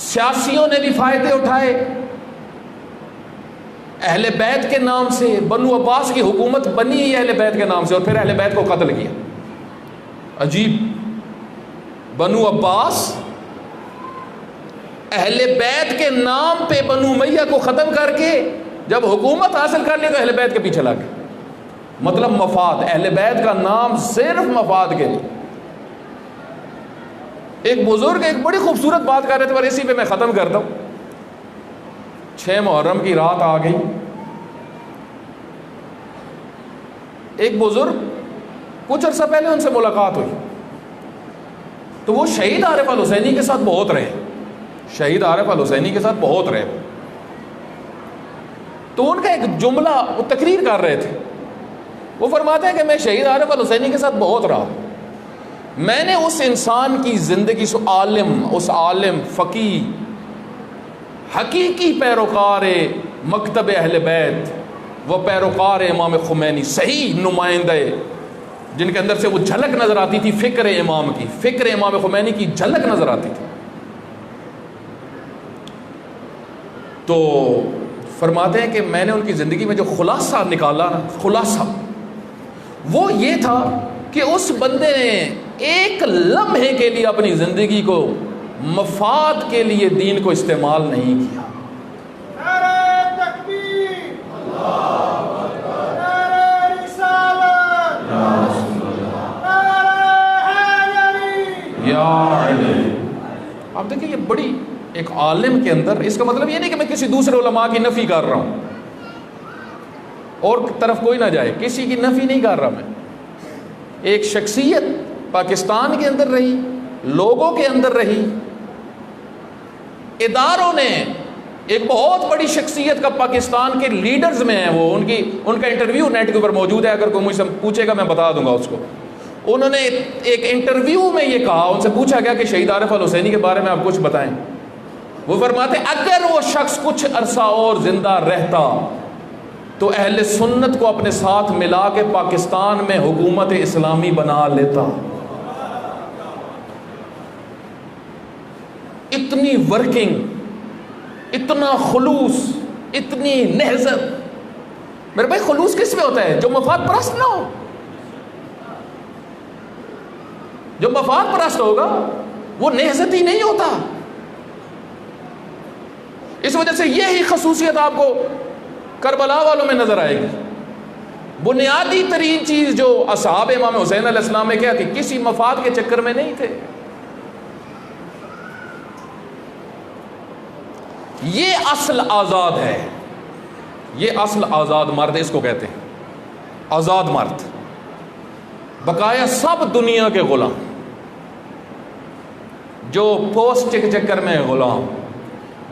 سیاسیوں نے بھی فائدے اٹھائے اہل بیت کے نام سے، بنو عباس کی حکومت بنی ہی اہل بیت کے نام سے، اور پھر اہل بیت کو قتل کیا۔ عجیب، بنو عباس اہل بیت کے نام پہ بنو امیہ کو ختم کر کے جب حکومت حاصل کر لی تو اہل بیت کے پیچھے لگ گئے، مطلب مفاد، اہل بیت کا نام صرف مفاد کے لیے۔ ایک بزرگ ایک بڑی خوبصورت بات کر رہے تھے اور اسی پہ میں ختم کرتا ہوں۔ 6 محرم کی رات آ گئی، ایک بزرگ کچھ عرصہ پہلے ان سے ملاقات ہوئی تو وہ شہید عارف الحسینی کے ساتھ بہت رہے، شہید عارف الحسینی کے ساتھ بہت رہے۔ تو ان کا ایک جملہ وہ تقریر کر رہے تھے، وہ فرماتے ہیں کہ میں شہید عارف الحسینی کے ساتھ بہت رہا، میں نے اس انسان کی زندگی، اس عالم فقیہ حقیقی پیروکار مکتب اہل بیت، وہ پیروکار امام خمینی، صحیح نمائندہ جن کے اندر سے وہ جھلک نظر آتی تھی فکر امام کی، فکر امام خمینی کی جھلک نظر آتی تھی۔ تو فرماتے ہیں کہ میں نے ان کی زندگی میں جو خلاصہ نکالا نا، خلاصہ وہ یہ تھا کہ اس بندے نے ایک لمحے کے لیے اپنی زندگی کو مفاد کے لیے دین کو استعمال نہیں کیا۔ نعرہ تکبیر، اللہ اکبر، نعرہ رسالت، یا رسول اللہ، نعرہ حیدری، یا علی۔ آپ دیکھیں یہ بڑی ایک عالم کے اندر، اس کا مطلب یہ نہیں کہ میں کسی دوسرے علماء کی نفی کر رہا ہوں اور طرف کوئی نہ جائے، کسی کی نفی نہیں کر رہا میں، ایک شخصیت پاکستان کے اندر رہی، لوگوں کے اندر رہی، اداروں نے ایک بہت بڑی شخصیت کا پاکستان کے لیڈرز میں ہیں، وہ ان کا انٹرویو نیٹ کے اوپر موجود ہے، اگر کوئی مجھ سے پوچھے گا میں بتا دوں گا اس کو۔ انہوں نے ایک انٹرویو میں یہ کہا، ان سے پوچھا گیا کہ شہید عارف الحسینی کے بارے میں آپ کچھ بتائیں، وہ فرماتے اگر وہ شخص کچھ عرصہ اور زندہ رہتا تو اہل سنت کو اپنے ساتھ ملا کے پاکستان میں حکومت اسلامی بنا لیتا۔ اتنی ورکنگ، اتنا خلوص، اتنی نہضت۔ میرے بھائی خلوص کس میں ہوتا ہے؟ جو مفاد پرست نہ ہو، جو مفاد پرست ہوگا وہ نہضت ہی نہیں ہوتا۔ اس وجہ سے یہی خصوصیت آپ کو کربلا والوں میں نظر آئے گی۔ بنیادی ترین چیز جو اصحاب امام حسین علیہ السلام میں کیا تھی؟ کسی مفاد کے چکر میں نہیں تھے۔ یہ اصل آزاد ہے، یہ اصل آزاد مرد اس کو کہتے ہیں، آزاد مرد۔ بقایا سب دنیا کے غلام، جو پوسٹ کے چکر میں غلام،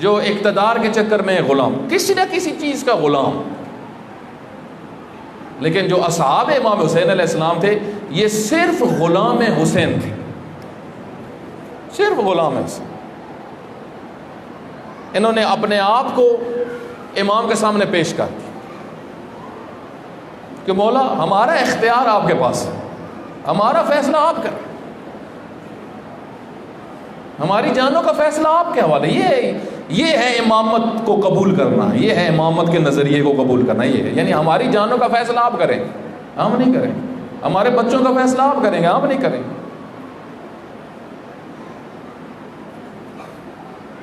جو اقتدار کے چکر میں غلام، کسی نہ کسی چیز کا غلام، لیکن جو اصحاب امام حسین علیہ السلام تھے یہ صرف غلام حسین تھے، صرف غلام حسین۔ انہوں نے اپنے آپ کو امام کے سامنے پیش کر دیا کہ مولا ہمارا اختیار آپ کے پاس ہے، ہمارا فیصلہ آپ کریں، ہماری جانوں کا فیصلہ آپ کے حوالے۔ یہ ہے امامت کو قبول کرنا، یہ ہے امامت کے نظریے کو قبول کرنا، یہ ہے یعنی ہماری جانوں کا فیصلہ آپ کریں، ہم نہیں کریں، ہمارے بچوں کا فیصلہ آپ کریں گے، آپ نہیں کریں گے۔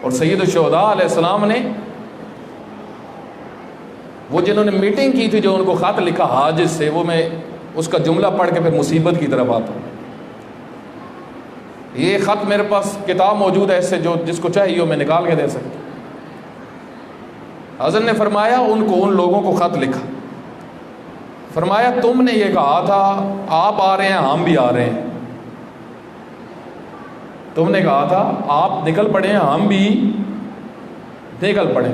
اور سید الشہداء علیہ السلام نے وہ جنہوں نے میٹنگ کی تھی، جو ان کو خط لکھا حاجز سے، وہ میں اس کا جملہ پڑھ کے پھر مصیبت کی طرف آتا ہوں۔ یہ خط میرے پاس کتاب موجود ہے، اس سے جو جس کو چاہیے وہ میں نکال کے دے سکتا ہوں۔ حضرت نے فرمایا ان لوگوں کو خط لکھا، فرمایا تم نے یہ کہا تھا آپ آ رہے ہیں ہم بھی آ رہے ہیں، تم نے کہا تھا آپ نکل پڑے ہیں ہم بھی نکل پڑے۔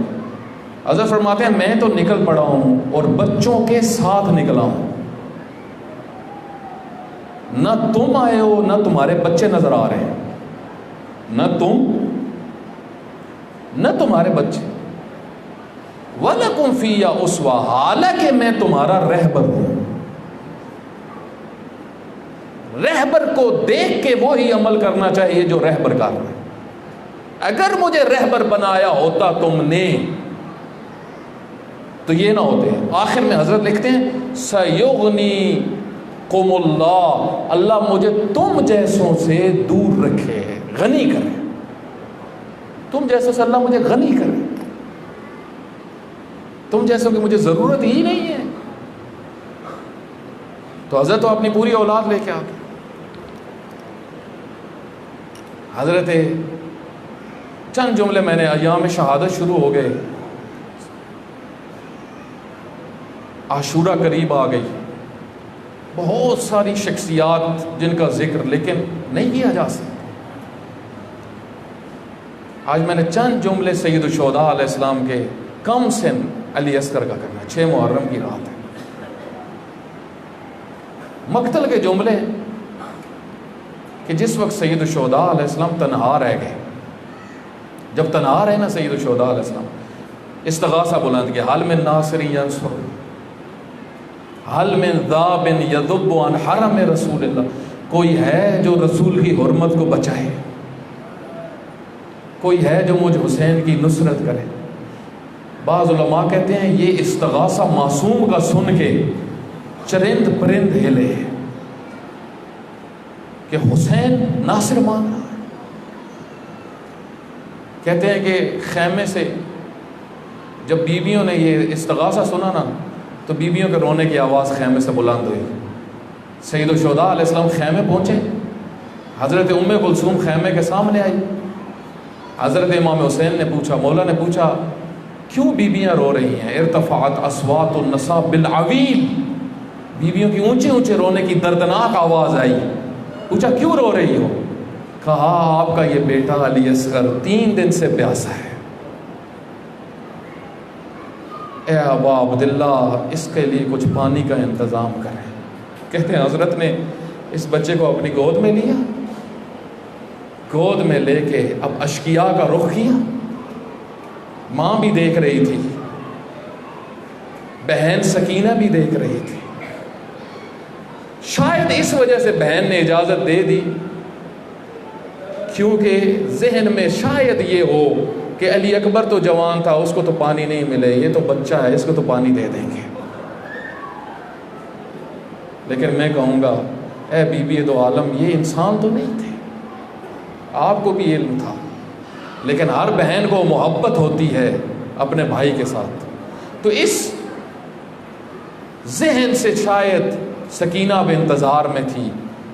حضرت فرماتے ہیں میں تو نکل پڑا ہوں اور بچوں کے ساتھ نکلا ہوں، نہ تم آئے ہو نہ تمہارے بچے نظر آ رہے ہیں، نہ تم نہ تمہارے بچے۔ وَلَكُمْ فِيَّ أُسْوَةٌ، حالانکہ میں تمہارا رہبر ہوں، رہبر کو دیکھ کے وہی عمل کرنا چاہیے جو رہبر کر رہا ہے۔ اگر مجھے رہبر بنایا ہوتا تم نے تو یہ نہ ہوتے۔ آخر میں حضرت لکھتے ہیں سَيُغْنِيكُمُ اللَّهُ، اللہ مجھے تم جیسوں سے دور رکھے، غنی کرے، تم جیسوں سے اللہ مجھے غنی کرے، تم جیسوں کی مجھے ضرورت ہی نہیں ہے۔ تو حضرت تو اپنی پوری اولاد لے کے آتے۔ حضرت چند جملے میں نے، ایام شہادت شروع ہو گئے، عاشورہ قریب آ گئی، بہت ساری شخصیات جن کا ذکر لیکن نہیں کیا جا سکتا۔ آج میں نے چند جملے سید الشہداء علیہ السلام کے کم سن علی اصغر کا کرنا ہے۔ 6 محرم کی رات ہے، مقتل کے جملے کہ جس وقت سید الشہداء علیہ السلام تنہا رہ گئے، جب تنہا رہے نا سید الشہداء علیہ السلام، استغاثہ بلند کیا، حل من ناصر ینصر، حل من ذاب یذب عن حرم رسول اللہ، کوئی ہے جو رسول کی حرمت کو بچائے، کوئی ہے جو مجھ حسین کی نصرت کرے۔ بعض علماء کہتے ہیں یہ استغاثہ معصوم کا سن کے چرند پرند ہلے کہ حسین ناصر مانگ رہا ہے۔ کہتے ہیں کہ خیمے سے جب بیویوں نے یہ استغاثہ سنا نا تو بیویوں کے رونے کی آواز خیمے سے بلند ہوئی۔ سید الشہداء علیہ السلام خیمے پہنچے، حضرت ام کلثوم خیمے کے سامنے آئی، حضرت امام حسین نے پوچھا، مولا نے پوچھا کیوں بیویاں رو رہی ہیں؟ ارتفعت اصوات النساء بالعویل، بیویوں کی اونچے اونچے رونے کی دردناک آواز آئی۔ پوچھا کیوں رو رہی ہو؟ کہا آپ کا یہ بیٹا علی اصغر 3 دن سے پیاسا ہے، اے ابا عبداللہ اس کے لیے کچھ پانی کا انتظام کریں۔ کہتے ہیں حضرت نے اس بچے کو اپنی گود میں لیا، گود میں لے کے اب اشقیاء کا رخ کیا۔ ماں بھی دیکھ رہی تھی، بہن سکینہ بھی دیکھ رہی تھی۔ شاید اس وجہ سے بہن نے اجازت دے دی کیونکہ ذہن میں شاید یہ ہو کہ علی اکبر تو جوان تھا، اس کو تو پانی نہیں ملے، یہ تو بچہ ہے، اس کو تو پانی دے دیں گے۔ لیکن میں کہوں گا اے بی بی دو عالم، یہ انسان تو نہیں تھے، آپ کو بھی علم تھا، لیکن ہر بہن کو محبت ہوتی ہے اپنے بھائی کے ساتھ۔ تو اس ذہن سے شاید سکینہ بھی انتظار میں تھی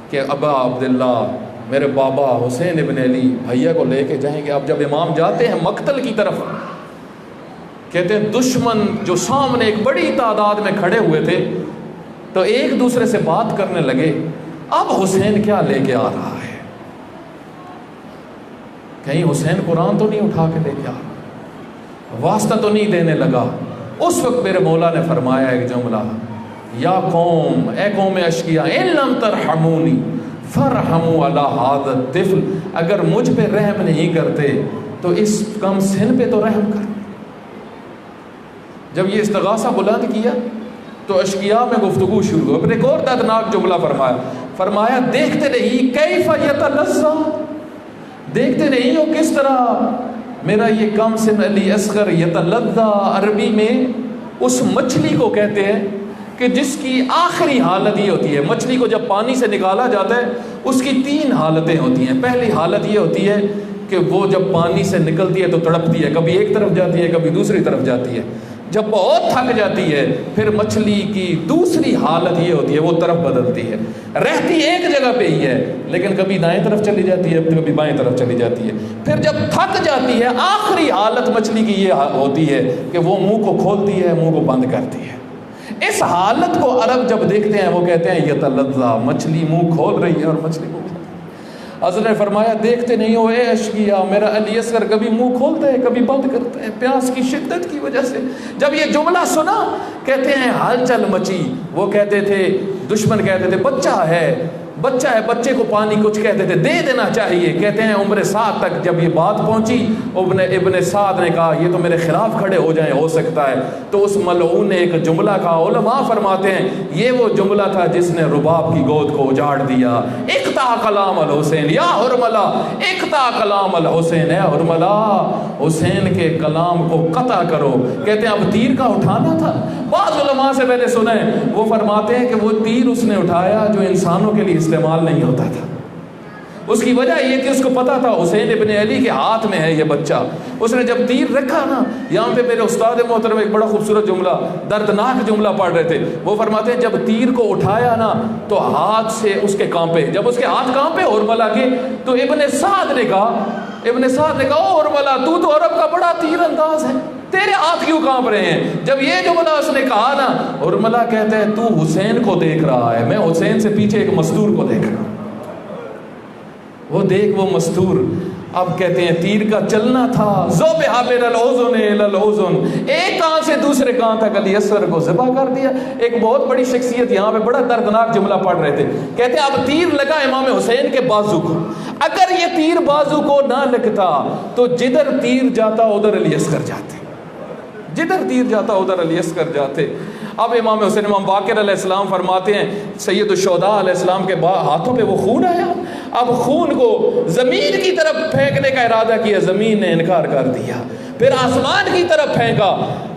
کہ ابا عبداللہ میرے بابا حسین ابن علی بھیا کو لے کے جائیں گے۔ اب جب امام جاتے ہیں مقتل کی طرف، کہتے ہیں دشمن جو سامنے ایک بڑی تعداد میں کھڑے ہوئے تھے تو ایک دوسرے سے بات کرنے لگے، اب حسین کیا لے کے آ رہا ہے؟ کہیں حسین قرآن تو نہیں اٹھا کے لے کے آ رہا، واسطہ تو نہیں دینے لگا۔ اس وقت میرے مولا نے فرمایا ایک جملہ، یا قوم، اے قوم اشقیاء، ان لم ترحمونی فرحموا علی ھذا الطفل، اگر مجھ پہ رحم نہیں کرتے تو اس کم سن پہ تو رحم کر۔ جب یہ استغاثہ بلند کیا تو اشقیاء میں گفتگو شروع ہو، پھر ایک اور دردناک جملہ فرمایا دیکھتے رہی کیف یتلذا، دیکھتے نہیں ہو کس طرح میرا یہ کم سن علی اصغر یتلذا، عربی میں اس مچھلی کو کہتے ہیں کہ جس کی آخری حالت یہ ہوتی ہے، مچھلی کو جب پانی سے نکالا جاتا ہے اس کی 3 حالتیں ہوتی ہیں۔ پہلی حالت یہ ہوتی ہے کہ وہ جب پانی سے نکلتی ہے تو تڑپتی ہے، کبھی ایک طرف جاتی ہے کبھی دوسری طرف جاتی ہے۔ جب بہت تھک جاتی ہے پھر مچھلی کی دوسری حالت یہ ہوتی ہے، وہ طرف بدلتی ہے، رہتی ایک جگہ پہ ہی ہے لیکن کبھی دائیں طرف چلی جاتی ہے کبھی بائیں طرف چلی جاتی ہے۔ پھر جب تھک جاتی ہے آخری حالت مچھلی کی یہ ہوتی ہے کہ وہ منہ کو کھولتی ہے، منہ کو بند کرتی ہے۔ اس حالت کو عرب جب دیکھتے ہیں وہ کہتے ہیں یتلذا، مچھلی منہ کھول رہی ہے اور مچھلی کو حضرت نے فرمایا دیکھتے نہیں ہو اے اشقیا، میرا علی اصغر کبھی منہ کھولتا ہے کبھی بند کرتا ہے پیاس کی شدت کی وجہ سے۔ جب یہ جملہ سنا کہتے ہیں ہلچل مچی۔ وہ کہتے تھے، دشمن کہتے تھے بچہ ہے، بچے کو پانی کچھ کہتے تھے دے دینا چاہیے۔ کہتے ہیں عمر سعد تک جب یہ بات پہنچی ابن سعد نے کہا یہ تو میرے خلاف کھڑے ہو جائیں، ہو سکتا ہے۔ تو اس ملعون نے ایک جملہ کہا، علماء فرماتے ہیں یہ وہ جملہ تھا جس نے رباب کی گود کو اجاڑ دیا۔ اقطع کلام الحسین یا حرملہ، اقطع کلام الحسین، اے حرملہ حسین کے کلام کو قطع کرو۔ کہتے ہیں اب تیر کا اٹھانا تھا۔ بعض علماء سے میں نے سنا ہے وہ فرماتے ہیں کہ وہ تیر اس نے اٹھایا جو انسانوں کے لیے استعمال نہیں ہوتا تھا۔ اس کی وجہ یہ کہ اس کو پتا تھا حسین ابن علی کے ہاتھ میں ہے یہ بچہ۔ اس نے جب تیر رکھا نا، یہاں پہ میرے استاد محترم ایک بڑا خوبصورت جملہ، دردناک جملہ پڑھ رہے تھے۔ وہ فرماتے ہیں جب تیر کو اٹھایا نا تو ہاتھ سے اس کے کانپے، جب اس کے ہاتھ کانپے حرملہ کے تو ابن سعد نے کہا او حرملہ تو عرب کا بڑا تیر انداز ہے، تیرے ہاتھ کیوں کانپ رہے ہیں؟ جب یہ جملہ اس نے کہا نا، حرملہ کہتا ہے تو حسین کو دیکھ رہا ہے، میں حسین سے پیچھے ایک مستور کو دیکھ رہا ہوں۔ وہ دیکھ وہ مستور۔ اب کہتے ہیں تیر کا چلنا تھا، ذبح من الاذن الی الاذن، ایک کان سے دوسرے کان تک علی اصغر کو ذبح کر دیا۔ ایک بہت بڑی شخصیت یہاں پہ بڑا دردناک جملہ پڑھ رہے تھے، کہتے ہیں اب تیر لگا امام حسین کے بازو کو، اگر یہ تیر بازو کو نہ لگتا تو جدھر تیر جاتا ادھر علی اصغر جاتے، جدھر تیر جاتا ادھر علی اصغر جاتے۔ اب امام حسین، امام باقر علیہ السلام فرماتے ہیں سید الشہداء علیہ السلام کے ہاتھوں پہ وہ خون آیا، اب خون کو زمین کی طرف پھینکنے کا ارادہ کیا، زمین نے انکار کر دیا، پھر آسمان کی طرف پھینکا،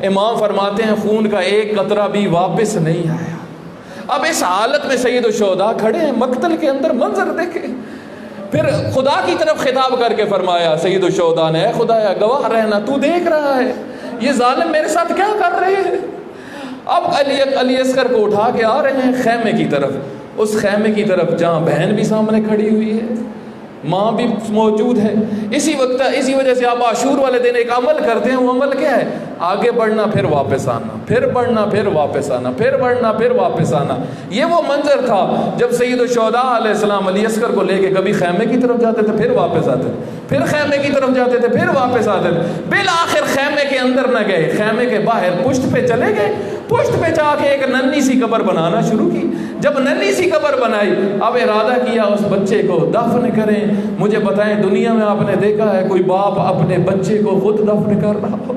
امام فرماتے ہیں خون کا ایک قطرہ بھی واپس نہیں آیا۔ اب اس حالت میں سید الشہداء کھڑے ہیں مقتل کے اندر، منظر دیکھیں۔ پھر خدا کی طرف خطاب کر کے فرمایا سید الشہداء نے، اے خدایا گواہ رہنا، تو دیکھ رہا ہے یہ ظالم میرے ساتھ کیا کر رہے ہیں۔ اب علی اصغر کو اٹھا کے آ رہے ہیں خیمے کی طرف، اس خیمے کی طرف جہاں بہن بھی سامنے کھڑی ہوئی ہے، ماں بھی موجود ہے۔ اسی وجہ سے آپ عاشور والے دن ایک عمل کرتے ہیں، وہ عمل کیا ہے؟ آگے بڑھنا پھر واپس آنا، پھر بڑھنا پھر واپس آنا، پھر بڑھنا پھر واپس آنا۔ یہ وہ منظر تھا جب سید الشہداء علیہ السلام علی اصغر کو لے کے کبھی خیمے کی طرف جاتے تھے پھر واپس آتے تھے، پھر خیمے کی طرف جاتے تھے پھر واپس آتے تھے، بالآخر خیمے کے اندر نہ گئے، خیمے کے باہر پشت پہ چلے گئے، پشت پہ جا کے ایک ننھی سی قبر بنانا شروع کی۔ جب ننھی سی قبر بنائی اب ارادہ کیا اس بچے کو دفن کریں۔ مجھے بتائیں دنیا میں آپ نے دیکھا ہے کوئی باپ اپنے بچے کو خود دفن کر رہا ہو؟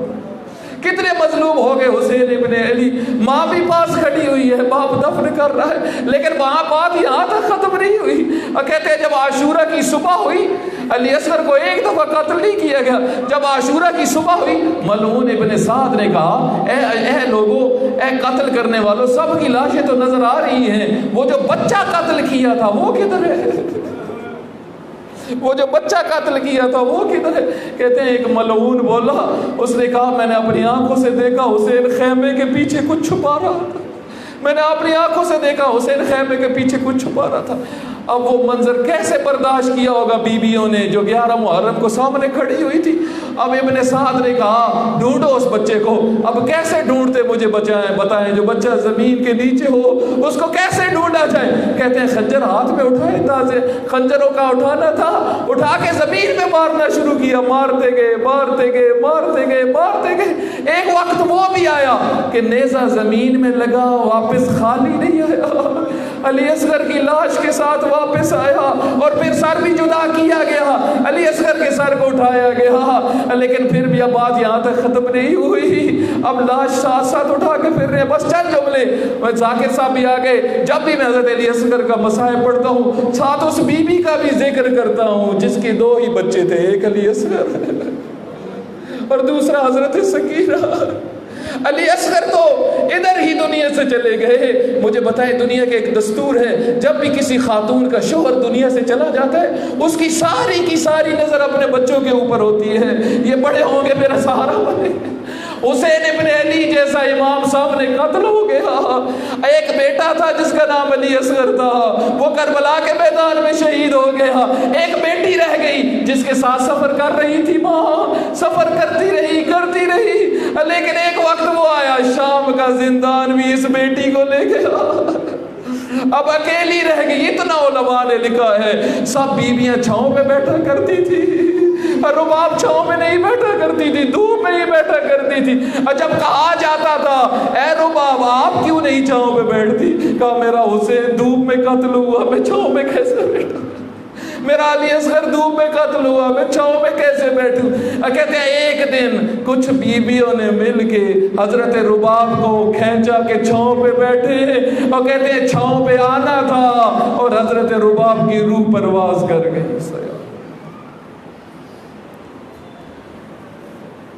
کتنے مظلوم ہو گئے حسین ابن علی، ماں بھی پاس کھڑی ہوئی ہے، باپ دفن کر رہا ہے، لیکن وہاں بات یہاں تک ختم نہیں ہوئی۔ کہتے ہیں جب عاشورہ کی صبح ہوئی، علی اصغر کو ایک دفعہ قتل نہیں کیا گیا، جب عاشورہ کی صبح ہوئی ملعون ابن سعد نے کہا اے لوگو، اے قتل کرنے والوں، سب کی لاشیں تو نظر آ رہی ہیں، وہ جو بچہ قتل کیا تھا وہ کدھر ہے؟ وہ جو بچہ قتل کیا تھا وہ کدھر ہے؟ کہتے ہیں ایک ملعون بولا، اس نے کہا میں نے اپنی آنکھوں سے دیکھا حسین خیمے کے پیچھے کچھ چھپا رہا تھا، میں نے اپنی آنکھوں سے دیکھا حسین خیمے کے پیچھے کچھ چھپا رہا تھا۔ اب وہ منظر کیسے برداشت کیا ہوگا بیویوں نے جو 11 محرم کو سامنے کھڑی ہوئی تھی۔ اب ابن سعد نے کہا ڈھونڈو اس بچے کو۔ اب کیسے ڈھونڈتے مجھے بتائیں، جو بچہ زمین کے نیچے ہو اس کو کیسے ڈھونڈا جائے؟ کہتے ہیں خنجر ہاتھ میں اٹھائے، تازے خنجروں کا اٹھانا تھا، اٹھا کے زمین میں مارنا شروع کیا، مارتے گئے۔ ایک وقت وہ بھی آیا کہ نیزہ زمین میں لگا، واپس خالی نہیں آیا، علی اصغر کی لاش کے ساتھ واپس آیا، اور پھر سر بھی جدا کیا گیا، علی اصغر کے سر کو اٹھایا گیا، لیکن پھر بھی اب بات یہاں تک ختم نہیں ہوئی، اب لاش ساتھ ساتھ اٹھا کے پھر رہے۔ بس چند جملے، ذاکر صاحب بھی آگے، جب بھی میں حضرت علی اصغر کا مسائل پڑھتا ہوں ساتھ اس بی بی کا بھی ذکر کرتا ہوں جس کے 2 ہی بچے تھے، ایک علی اصغر اور دوسرا حضرت سکینہ۔ علی اصغر تو ادھر ہی دنیا سے چلے گئے. مجھے بتائے دنیا کے ایک دستور ہے, جب بھی کسی خاتون کا شوہر دنیا سے چلا جاتا ہے اس کی ساری نظر اپنے بچوں کے اوپر ہوتی ہے, یہ بڑے ہوں گے میرا سہارا بنے. حسین ابن علی جیسا امام سامنے قتل ہو گیا. ایک بیٹا تھا جس کا نام علی اصغر تھا, وہ کربلا کے میدان میں شہید ہو گیا. ایک بیٹی رہ گئی جس کے ساتھ سفر کر رہی تھی ماں, سفر کرتی رہی, لیکن ایک وقت وہ آیا شام کا زندان بھی اس بیٹی کو لے گیا. اب اکیلی رہ گئی. اتنا علماء نے لکھا ہے سب بیویاں چھاؤں پہ بیٹھا کرتی تھی, رباب چھاؤں میں نہیں بیٹھا کرتی تھی, دھوپ میں ہی بیٹھا کرتی تھی. اور جب کہا جاتا تھا اے رباب آپ کیوں نہیں چھاؤں پہ بیٹھتی, کہا میرا حسین دھوپ میں قتل ہوا, میں چھاؤں میں کیسے بیٹھوں, میرا علی اصغر دھوپ میں قتل ہوا, میں چھاؤں میں کیسے بیٹھوں. کہتے ہیں ایک دن کچھ بیویوں نے مل کے حضرت رباب کو کھینچا کے چھاؤں پہ بیٹھے, اور کہتے ہیں چھاؤں پہ آنا تھا اور حضرت رباب کی روح پرواز کر گئی.